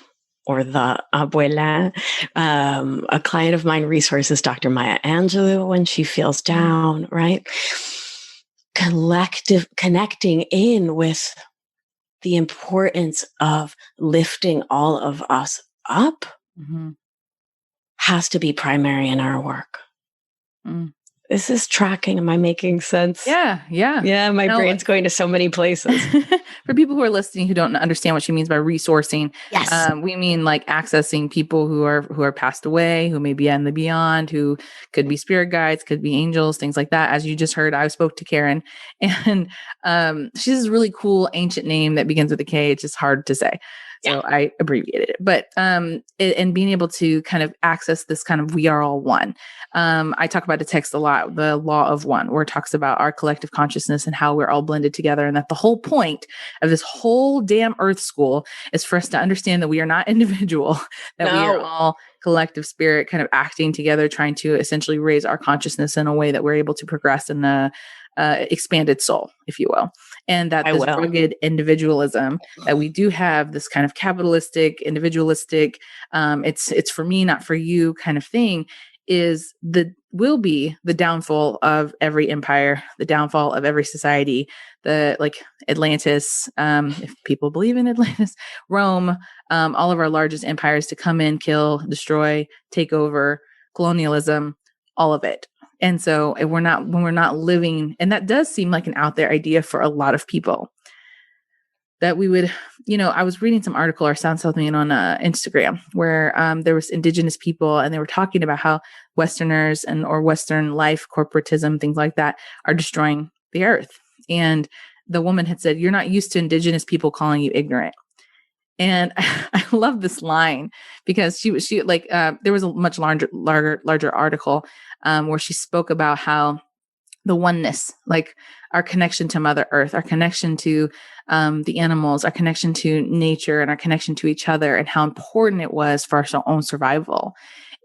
or the abuela. A client of mine resources Dr. Maya Angelou when she feels down, right? Connecting in with the importance of lifting all of us up has to be primary in our work. Is this tracking? Am I making sense? Yeah. Yeah, my brain's going to so many places. For people who are listening who don't understand what she means by resourcing, yes, we mean accessing people who are passed away, who may be in the beyond, who could be spirit guides, could be angels, things like that. As you just heard, I spoke to Karen, and she has this really cool ancient name that begins with a K. It's just hard to say. So I abbreviated it, but and being able to kind of access this kind of we are all one. I talk about the text a lot, the law of one, where it talks about our collective consciousness and how we're all blended together, and that the whole point of this whole damn Earth School is for us to understand that we are not individual, that we are all collective spirit, kind of acting together, trying to essentially raise our consciousness in a way that we're able to progress in the expanded soul, if you will. And that this rugged individualism that we do have, this kind of capitalistic, individualistic, it's for me, not for you kind of thing, will be the downfall of every empire, the downfall of every society, Atlantis, if people believe in Atlantis, Rome, all of our largest empires to come in, kill, destroy, take over, colonialism, all of it. And so when we're not living, and that does seem like an out there idea for a lot of people, that we would, I was reading some article or found something on Instagram where there was indigenous people, and they were talking about how Westerners or Western life, corporatism, things like that are destroying the earth. And the woman had said, "You're not used to indigenous people calling you ignorant." And I love this line because she there was a much larger article where she spoke about how the oneness, like our connection to Mother Earth, our connection to the animals, our connection to nature, and our connection to each other, and how important it was for our own survival.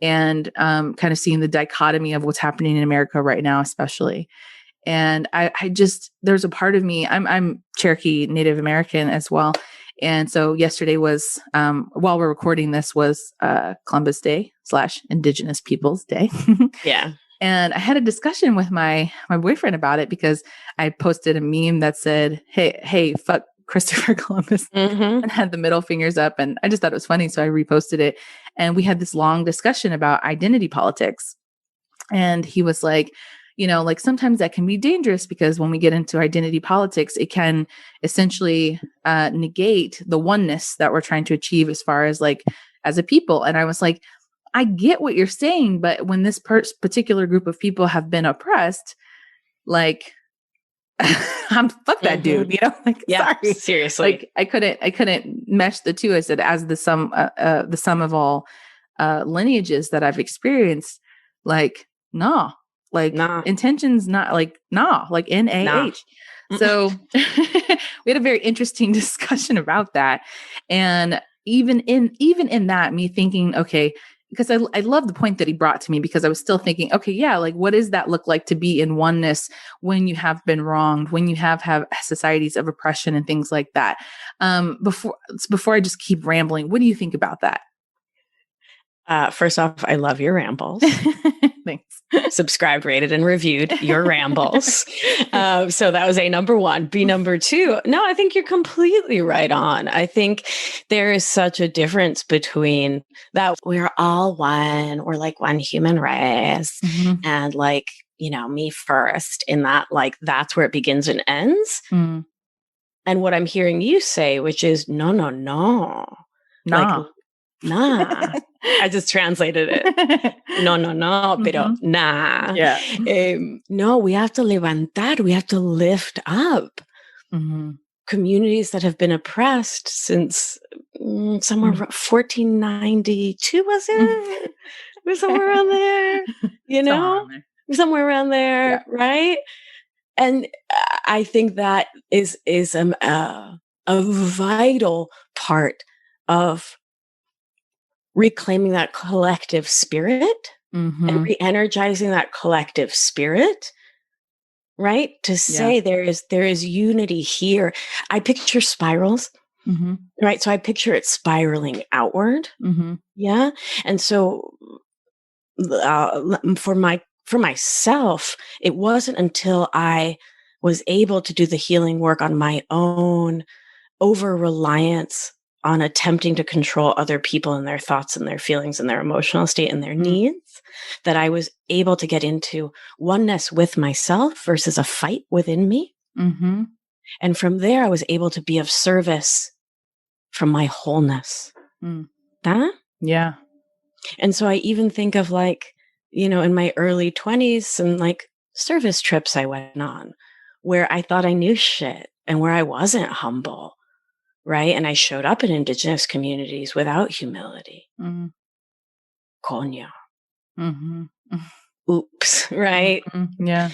And kind of seeing the dichotomy of what's happening in America right now, especially. And I just, there's a part of me, I'm Cherokee Native American as well. And so yesterday was, while we're recording this, was Columbus Day / Indigenous Peoples Day. Yeah. And I had a discussion with my boyfriend about it because I posted a meme that said, hey, fuck Christopher Columbus, and had the middle fingers up. And I just thought it was funny. So I reposted it. And we had this long discussion about identity politics. And he was like, like sometimes that can be dangerous because when we get into identity politics, it can essentially negate the oneness that we're trying to achieve as far as like as a people. And I was like, I get what you're saying, but when this particular group of people have been oppressed, like, I'm fuck that dude, like, yeah, sorry, seriously. Like I couldn't mesh the two. I said, as the sum of all lineages that I've experienced, like, nah, like Nah. intentions, not like, nah, like NAH. Nah. So we had a very interesting discussion about that. And even in that, me thinking, okay, because I love the point that he brought to me, because I was still thinking, okay, yeah, like what does that look like to be in oneness when you have been wronged, when you have societies of oppression and things like that? Before I just keep rambling, what do you think about that? First off, I love your rambles. Thanks. Subscribed, rated, and reviewed your rambles. So that was A, number one. B, number two. No, I think you're completely right on. I think there is such a difference between that we're all one, we're like one human race, and like, me first, in that, like, that's where it begins and ends. Mm. And what I'm hearing you say, which is no. Nah. Like, nah. I just translated it. No, pero nah. Yeah. No, we have to levantar. We have to lift up communities that have been oppressed since somewhere 1492, was it? We're somewhere around there, somewhere around there, yeah. Right? And I think that is a vital part of reclaiming that collective spirit and re-energizing that collective spirit, right? To say there is unity here. I picture spirals, right? So I picture it spiraling outward. Yeah. And so for myself, it wasn't until I was able to do the healing work on my own, over reliance on attempting to control other people and their thoughts and their feelings and their emotional state and their needs, that I was able to get into oneness with myself versus a fight within me. And from there, I was able to be of service from my wholeness. Huh? Yeah. And so I even think of, like, in my early 20s, some like service trips I went on where I thought I knew shit and where I wasn't humble. Right. And I showed up in Indigenous communities without humility. Coño. Oops. Right. Yeah.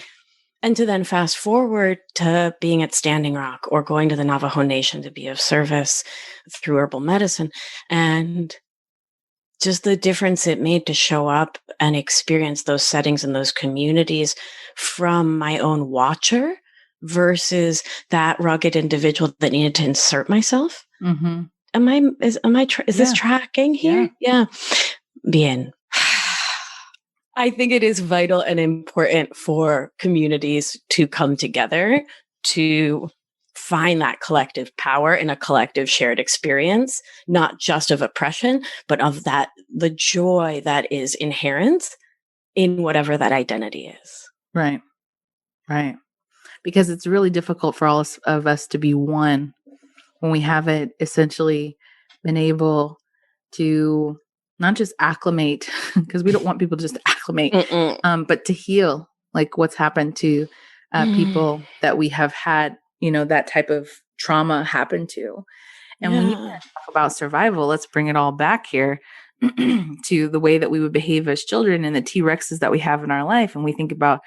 And to then fast forward to being at Standing Rock or going to the Navajo Nation to be of service through herbal medicine, and just the difference it made to show up and experience those settings and those communities from my own watcher versus that rugged individual that needed to insert myself. Is this tracking here? Yeah. Bien. I think it is vital and important for communities to come together to find that collective power in a collective shared experience, not just of oppression, but of the joy that is inherent in whatever that identity is. Right. Right. Because it's really difficult for all of us to be one when we haven't essentially been able to not just acclimate, because we don't want people to just acclimate, but to heal, like what's happened to people that we have had, that type of trauma happen to. And when you talk about survival, let's bring it all back here to the way that we would behave as children and the T-Rexes that we have in our life. And we think about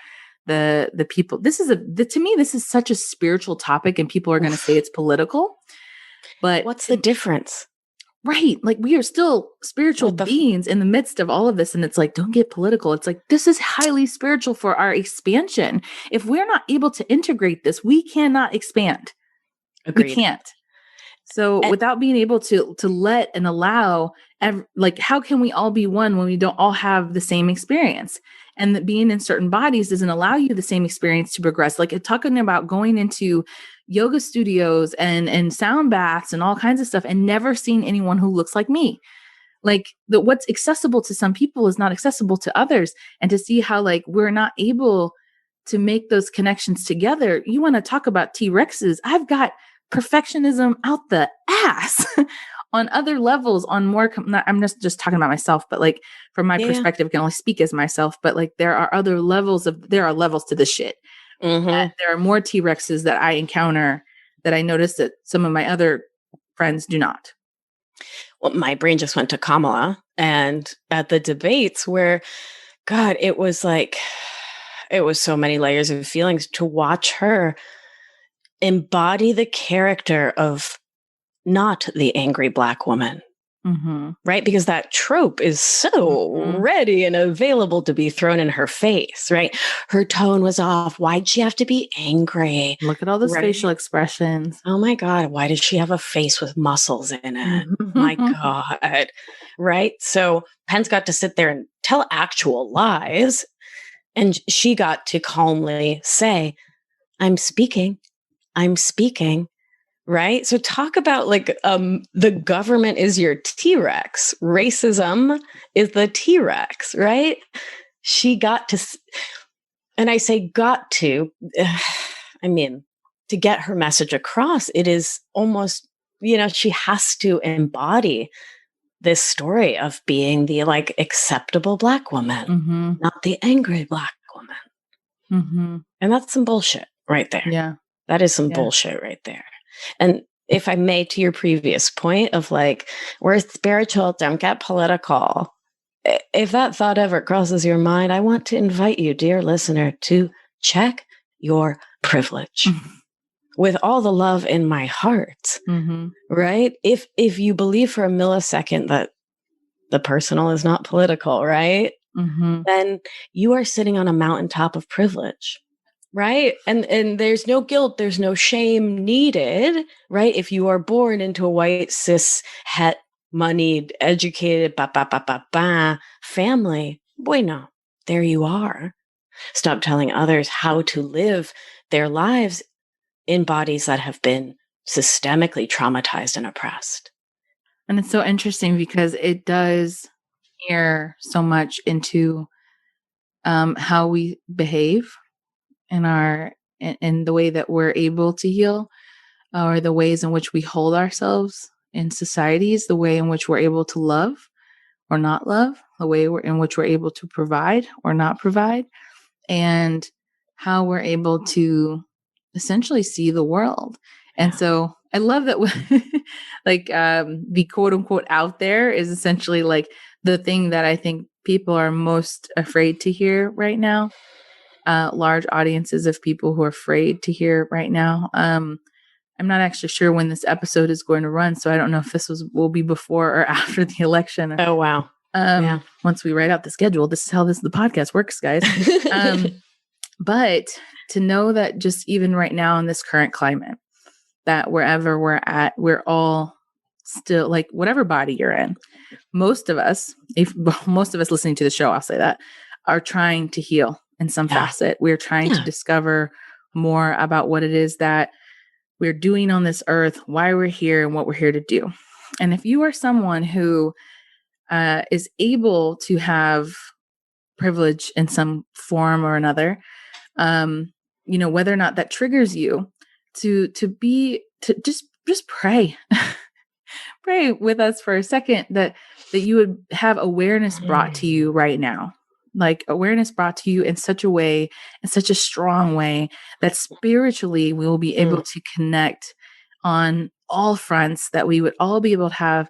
the people. To me, this is such a spiritual topic, and people are going to say it's political. But what's the difference? Right. Like we are still spiritual beings in the midst of all of this. And it's like, don't get political. It's like, this is highly spiritual for our expansion. If we're not able to integrate this, we cannot expand. Agreed. We can't. So without being able to let and allow, like, how can we all be one when we don't all have the same experience? And that being in certain bodies doesn't allow you the same experience to progress. Like talking about going into yoga studios and sound baths and all kinds of stuff and never seeing anyone who looks like me. Like what's accessible to some people is not accessible to others. And to see how like we're not able to make those connections together. You want to talk about T-Rexes. I've got perfectionism out the ass on other levels, on more, I'm just talking about myself, but like from my perspective, I can only speak as myself, but like there are levels to this shit. There are more T-Rexes that I encounter that I notice that some of my other friends do not. Well, my brain just went to Kamala and at the debates where, God, it was so many layers of feelings to watch her embody the character of not the angry Black woman, right? Because that trope is so ready and available to be thrown in her face, right? Her tone was off. Why'd she have to be angry? Look at all those facial expressions. Oh my God, why does she have a face with muscles in it? My God, right? So Pence got to sit there and tell actual lies, and she got to calmly say, I'm speaking, right? So talk about like the government is your T-Rex. Racism is the T-Rex, right? She got to, and I say got to, I mean, to get her message across, it is almost, she has to embody this story of being the like acceptable Black woman, not the angry Black woman. And that's some bullshit right there. Yeah. That is some bullshit right there. And if I may, to your previous point of like, we're spiritual, don't get political. If that thought ever crosses your mind, I want to invite you, dear listener, to check your privilege with all the love in my heart, right? If you believe for a millisecond that the personal is not political, right? Then you are sitting on a mountaintop of privilege. Right. And there's no guilt, there's no shame needed, right? If you are born into a white, cis, het, moneyed, educated, family, bueno, there you are. Stop telling others how to live their lives in bodies that have been systemically traumatized and oppressed. And it's so interesting because it does mirror so much into how we behave in the way that we're able to heal, or the ways in which we hold ourselves in societies, the way in which we're able to love or not love, the way in which we're able to provide or not provide, and how we're able to essentially see the world. And so I love that like the quote unquote out there is essentially like the thing that I think people are most afraid to hear right now. Large audiences of people who are afraid to hear right now. I'm not actually sure when this episode is going to run, so I don't know if this will be before or after the election. Oh, wow. Once we write out the schedule, this is how the podcast works, guys. But to know that just even right now in this current climate, that wherever we're at, we're all still like whatever body you're in. Most of us listening to the show, I'll say that, are trying to heal in some facet. We're trying to discover more about what it is that we're doing on this earth, why we're here, and what we're here to do. And if you are someone who is able to have privilege in some form or another, whether or not that triggers you to just pray. Pray with us for a second that you would have awareness brought to you right now. Like awareness brought to you in such a way, in such a strong way, that spiritually we will be able to connect on all fronts, that we would all be able to have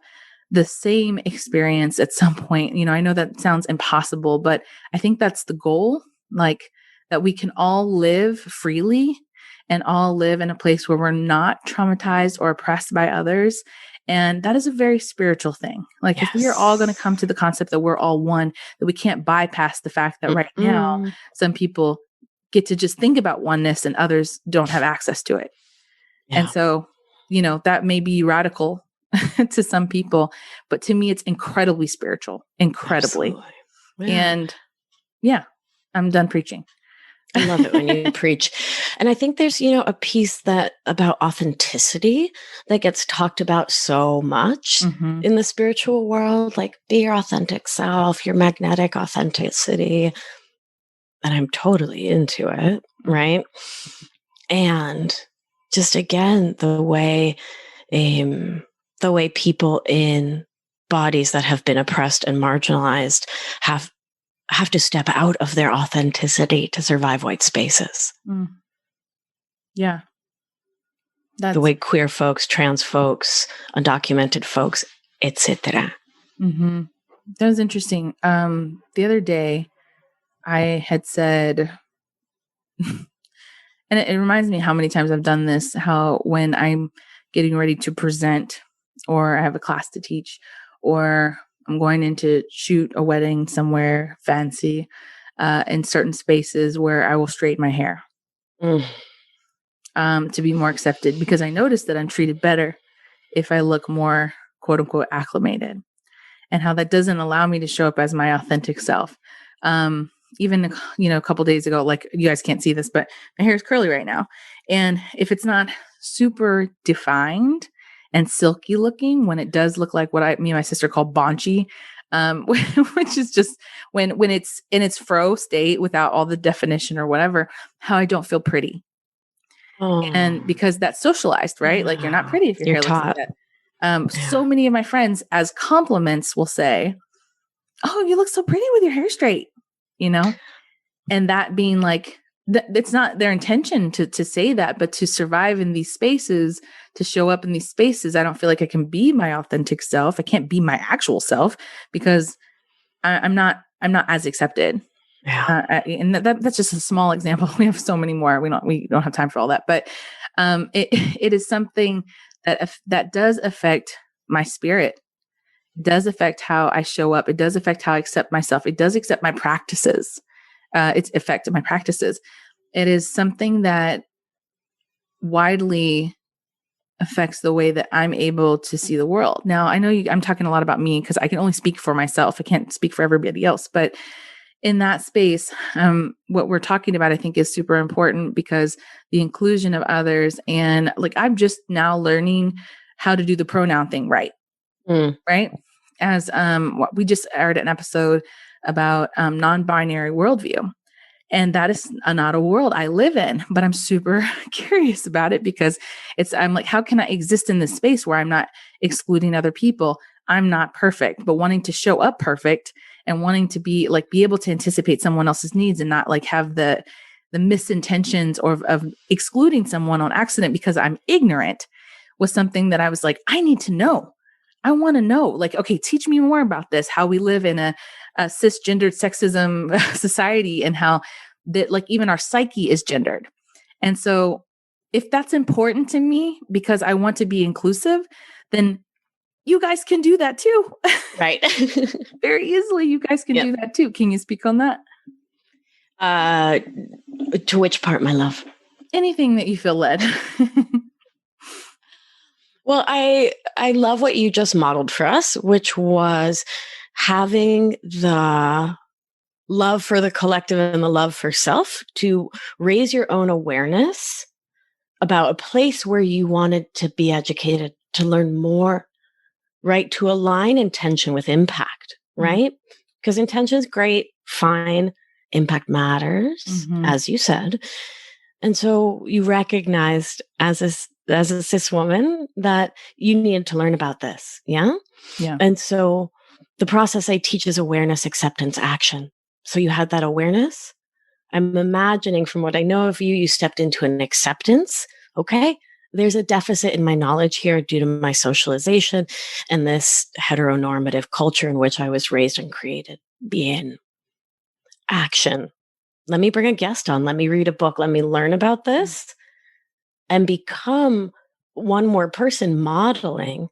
the same experience at some point. I know that sounds impossible, but I think that's the goal, like that we can all live freely and all live in a place where we're not traumatized or oppressed by others, And that is a very spiritual thing. Like if we are all going to come to the concept that we're all one, that we can't bypass the fact that right now, some people get to just think about oneness and others don't have access to it. Yeah. And so, that may be radical to some people, but to me, it's incredibly spiritual, incredibly. Yeah. And yeah, I'm done preaching. I love it when you preach. And I think there's, a piece that about authenticity that gets talked about so much in the spiritual world, like be your authentic self, your magnetic authenticity. And I'm totally into it, right? And just again, the way people in bodies that have been oppressed and marginalized have to step out of their authenticity to survive white spaces. Yeah. The way queer folks, trans folks, undocumented folks, etc. That was interesting. The other day, I had said, and it reminds me how many times I've done this, how when I'm getting ready to present or I have a class to teach or I'm going in to shoot a wedding somewhere fancy in certain spaces where I will straighten my hair to be more accepted, because I noticed that I'm treated better if I look more quote unquote acclimated, and how that doesn't allow me to show up as my authentic self. Even, a couple days ago, like you guys can't see this, but my hair is curly right now. And if it's not super defined and silky looking, when it does look like what me and my sister call bonchy, which is just when it's in its fro state without all the definition or whatever, how I don't feel pretty. And because that's socialized, right? Like you're not pretty if your hair looks like that. So many of my friends as compliments will say, "Oh, you look so pretty with your hair straight," and that being like, it's not their intention to say that, but to survive in these spaces, to show up in these spaces, I don't feel like I can be my authentic self. I can't be my actual self because I'm not as accepted. Yeah. And that's just a small example. We have so many more. We don't have time for all that, but it is something that does affect my spirit. It does affect how I show up. It does affect how I accept myself. It does accept my practices. It's affected my practices. It is something that widely affects the way that I'm able to see the world. Now, I know I'm talking a lot about me because I can only speak for myself. I can't speak for everybody else. But in that space, what we're talking about, I think, is super important, because the inclusion of others, and like I'm just now learning how to do the pronoun thing right. Right? As we just aired an episode about non-binary worldview. And that is not a world I live in, but I'm super curious about it, because I'm like, how can I exist in this space where I'm not excluding other people? I'm not perfect, but wanting to show up perfect and wanting to be able to anticipate someone else's needs and not like have the misintentions or of excluding someone on accident because I'm ignorant, was something that I was like, I need to know. I want to know, like, okay, teach me more about this, how we live in a cisgendered sexism society, and how that like even our psyche is gendered. And so if that's important to me because I want to be inclusive, then you guys can do that too. Right. Very easily. You guys can do that too. Can you speak on that? To which part, my love? Anything that you feel led. Well, I love what you just modeled for us, which was having the love for the collective and the love for self to raise your own awareness about a place where you wanted to be educated, to learn more, right? To align intention with impact, right? Because intention is great, fine. Impact matters, as you said. And so you recognized as a cis woman that you needed to learn about this. Yeah. Yeah. And so the process I teach is awareness, acceptance, action. So you had that awareness. I'm imagining from what I know of you, you stepped into an acceptance. Okay. There's a deficit in my knowledge here due to my socialization and this heteronormative culture in which I was raised and created. Be in action. Let me bring a guest on. Let me read a book. Let me learn about this and become one more person modeling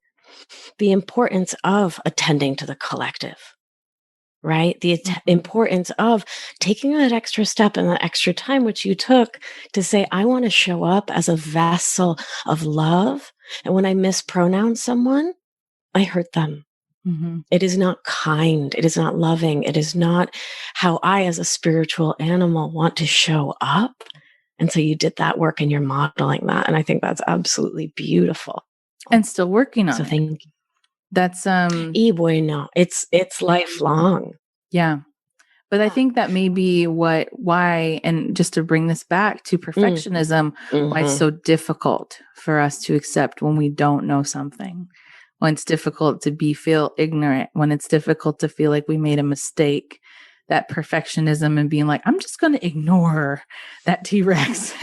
the importance of attending to the collective, right? The importance of taking that extra step and that extra time, which you took to say, I want to show up as a vessel of love. And when I mispronounce someone, I hurt them. Mm-hmm. It is not kind. It is not loving. It is not how I, as a spiritual animal, want to show up. And so you did that work and you're modeling that. And I think that's absolutely beautiful. And still working on So it. thank you. That's Bueno. It's lifelong. Yeah. But I think that may be why, and just to bring this back to perfectionism, why it's so difficult for us to accept when we don't know something, when it's difficult to feel ignorant, when it's difficult to feel like we made a mistake. That perfectionism and being like, I'm just going to ignore that T-Rex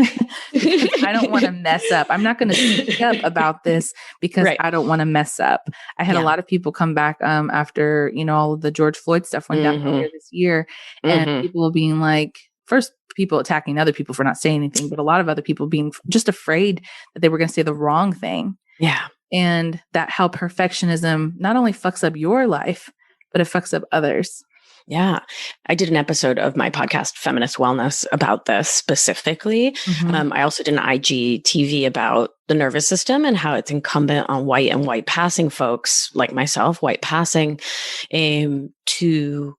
because I don't want to mess up. I'm not going to speak up about this because I don't want to mess up. I had a lot of people come back after, all of the George Floyd stuff went down earlier this year, and people being like, first people attacking other people for not saying anything, but a lot of other people being just afraid that they were going to say the wrong thing. Yeah. And that how perfectionism not only fucks up your life, but it fucks up others. Yeah. I did an episode of my podcast, Feminist Wellness, about this specifically. I also did an IGTV about the nervous system and how it's incumbent on white and white passing folks like myself, white passing, to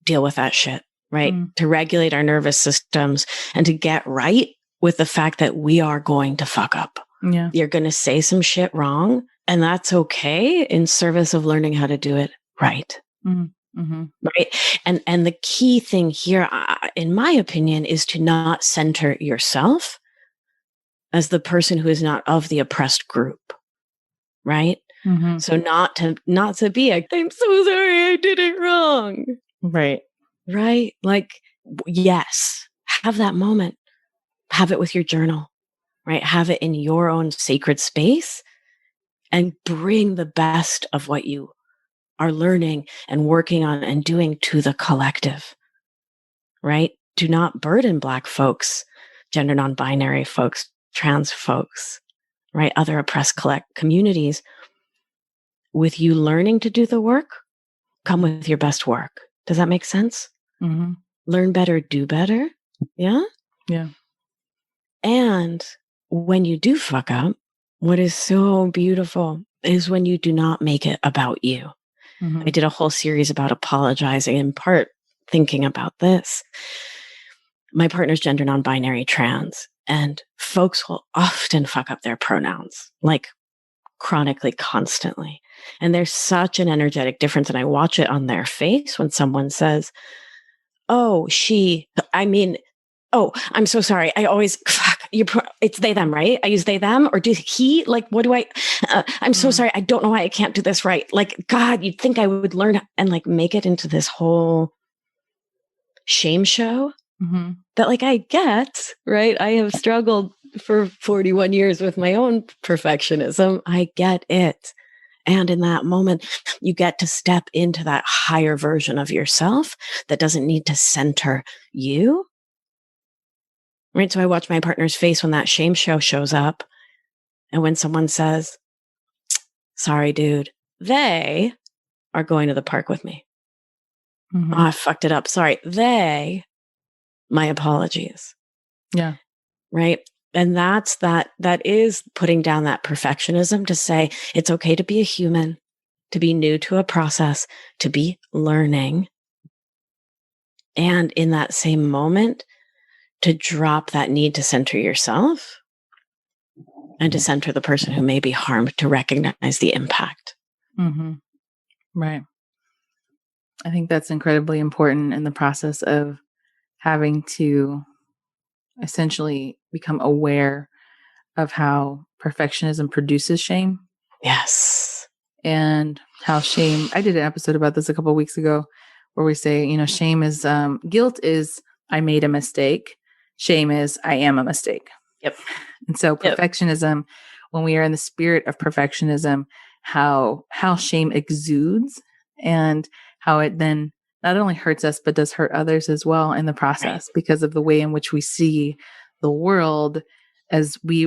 deal with that shit, right? To regulate our nervous systems and to get right with the fact that we are going to fuck up. Yeah. You're going to say some shit wrong, and that's okay in service of learning how to do it right. Right. And the key thing here, in my opinion, is to not center yourself as the person who is not of the oppressed group. Right. So not to be I'm so sorry, I did it wrong. Right. Right. Like, yes, have that moment. Have it with your journal, right? Have it in your own sacred space and bring the best of what you are learning and working on and doing to the collective, right? Do not burden Black folks, gender non-binary folks, trans folks, right? Other oppressed communities with you learning to do the work. Come with your best work. Does that make sense? Learn better, do better. Yeah. Yeah. And when you do fuck up, what is so beautiful is when you do not make it about you. I did a whole series about apologizing, in part thinking about this. My partner's gender non-binary trans, and folks will often fuck up their pronouns, like chronically, constantly. And there's such an energetic difference. And I watch it on their face when someone says, oh, I'm so sorry. I always, it's they, them, right? I use they, them, or do he, like, what do I'm so sorry. I don't know why I can't do this right. Like, God, you'd think I would learn and like make it into this whole shame show that like I get, right? I have struggled for 41 years with my own perfectionism. I get it. And in that moment, you get to step into that higher version of yourself that doesn't need to center you. Right. So I watch my partner's face when that shame show shows up. And when someone says, sorry, dude, they are going to the park with me. Oh, I fucked it up. Sorry. My apologies. Yeah. Right. And that is putting down that perfectionism to say it's okay to be a human, to be new to a process, to be learning. And in that same moment, to drop that need to center yourself and to center the person who may be harmed, to recognize the impact. Right. I think that's incredibly important in the process of having to essentially become aware of how perfectionism produces shame. Yes. And how shame, I did an episode about this a couple of weeks ago where we say, shame is, guilt is, I made a mistake. Shame is, I am a mistake. Yep. And so perfectionism, when we are in the spirit of perfectionism, how shame exudes and how it then not only hurts us, but does hurt others as well in the process because of the way in which we see the world as we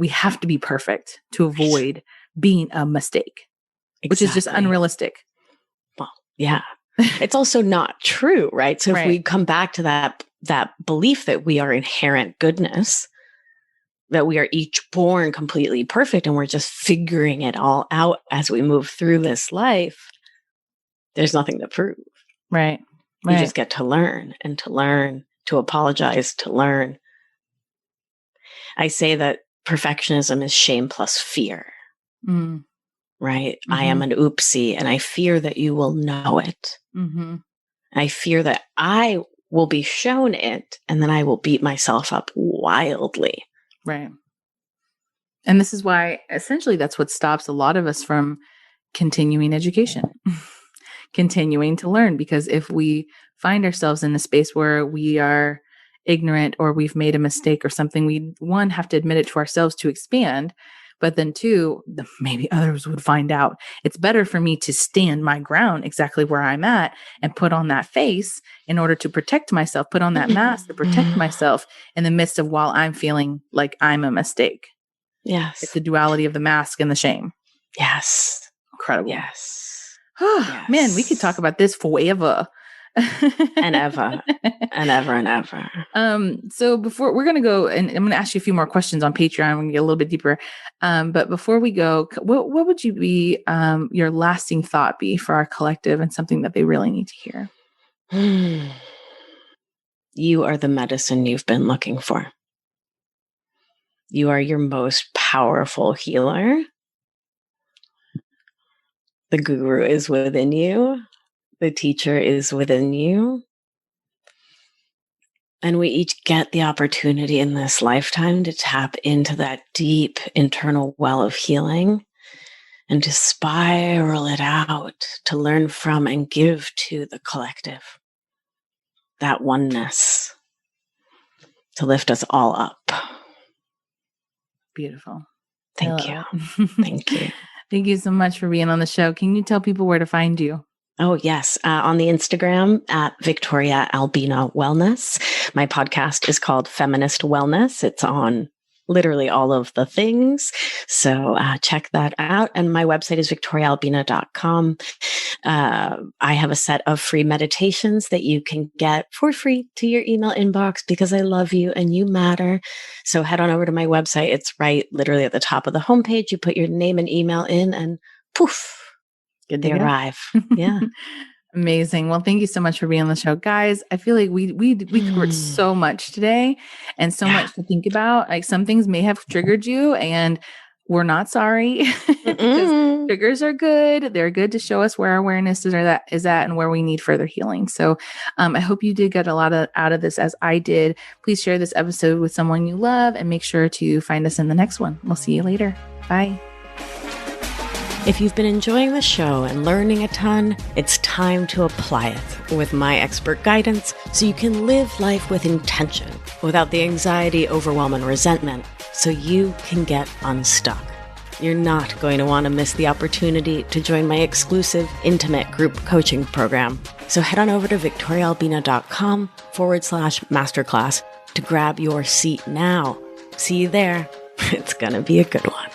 have to be perfect to avoid being a mistake, which is just unrealistic. Well, yeah. It's also not true, right? So if we come back to that belief that we are inherent goodness, that we are each born completely perfect and we're just figuring it all out as we move through this life, there's nothing to prove. Right. You just get to learn and to learn, to apologize, to learn. I say that perfectionism is shame plus fear, right? I am an oopsie and I fear that you will know it. I fear that I will be shown it and then I will beat myself up wildly. Right. And this is why essentially that's what stops a lot of us from continuing education, continuing to learn. Because if we find ourselves in a space where we are ignorant or we've made a mistake or something, we, one, have to admit it to ourselves to expand. But then two, maybe others would find out. It's better for me to stand my ground exactly where I'm at and put on that face in order to protect myself, put on that mask to protect myself in the midst of while I'm feeling like I'm a mistake. Yes. It's the duality of the mask and the shame. Yes. Incredible. Yes. Yes. Man, we could talk about this forever. And ever. And ever and ever. So before we're going to go, and I'm going to ask you a few more questions on Patreon. We're going to get a little bit deeper. But before we go, what would you be, your lasting thought be for our collective and something that they really need to hear? You are the medicine you've been looking for. You are your most powerful healer. The guru is within you. The teacher is within you. And we each get the opportunity in this lifetime to tap into that deep internal well of healing and to spiral it out, to learn from and give to the collective. That oneness to lift us all up. Beautiful. Thank you. Thank you. Thank you so much for being on the show. Can you tell people where to find you? Oh, yes. On the Instagram at Victoria Albina Wellness. My podcast is called Feminist Wellness. It's on literally all of the things. So check that out. And my website is victoriaalbina.com. I have a set of free meditations that you can get for free to your email inbox because I love you and you matter. So head on over to my website. It's right literally at the top of the homepage. You put your name and email in and poof, they arrive. Yeah. Amazing. Well, thank you so much for being on the show, guys. I feel like we covered so much today and so much to think about. Like some things may have triggered you and we're not sorry because triggers are good. They're good to show us where our awareness is at and where we need further healing. So I hope you did get a lot out of this as I did. Please share this episode with someone you love and make sure to find us in the next one. We'll see you later. Bye. If you've been enjoying the show and learning a ton, it's time to apply it with my expert guidance so you can live life with intention without the anxiety, overwhelm, and resentment so you can get unstuck. You're not going to want to miss the opportunity to join my exclusive intimate group coaching program. So head on over to victoriaalbina.com/masterclass to grab your seat now. See you there. It's going to be a good one.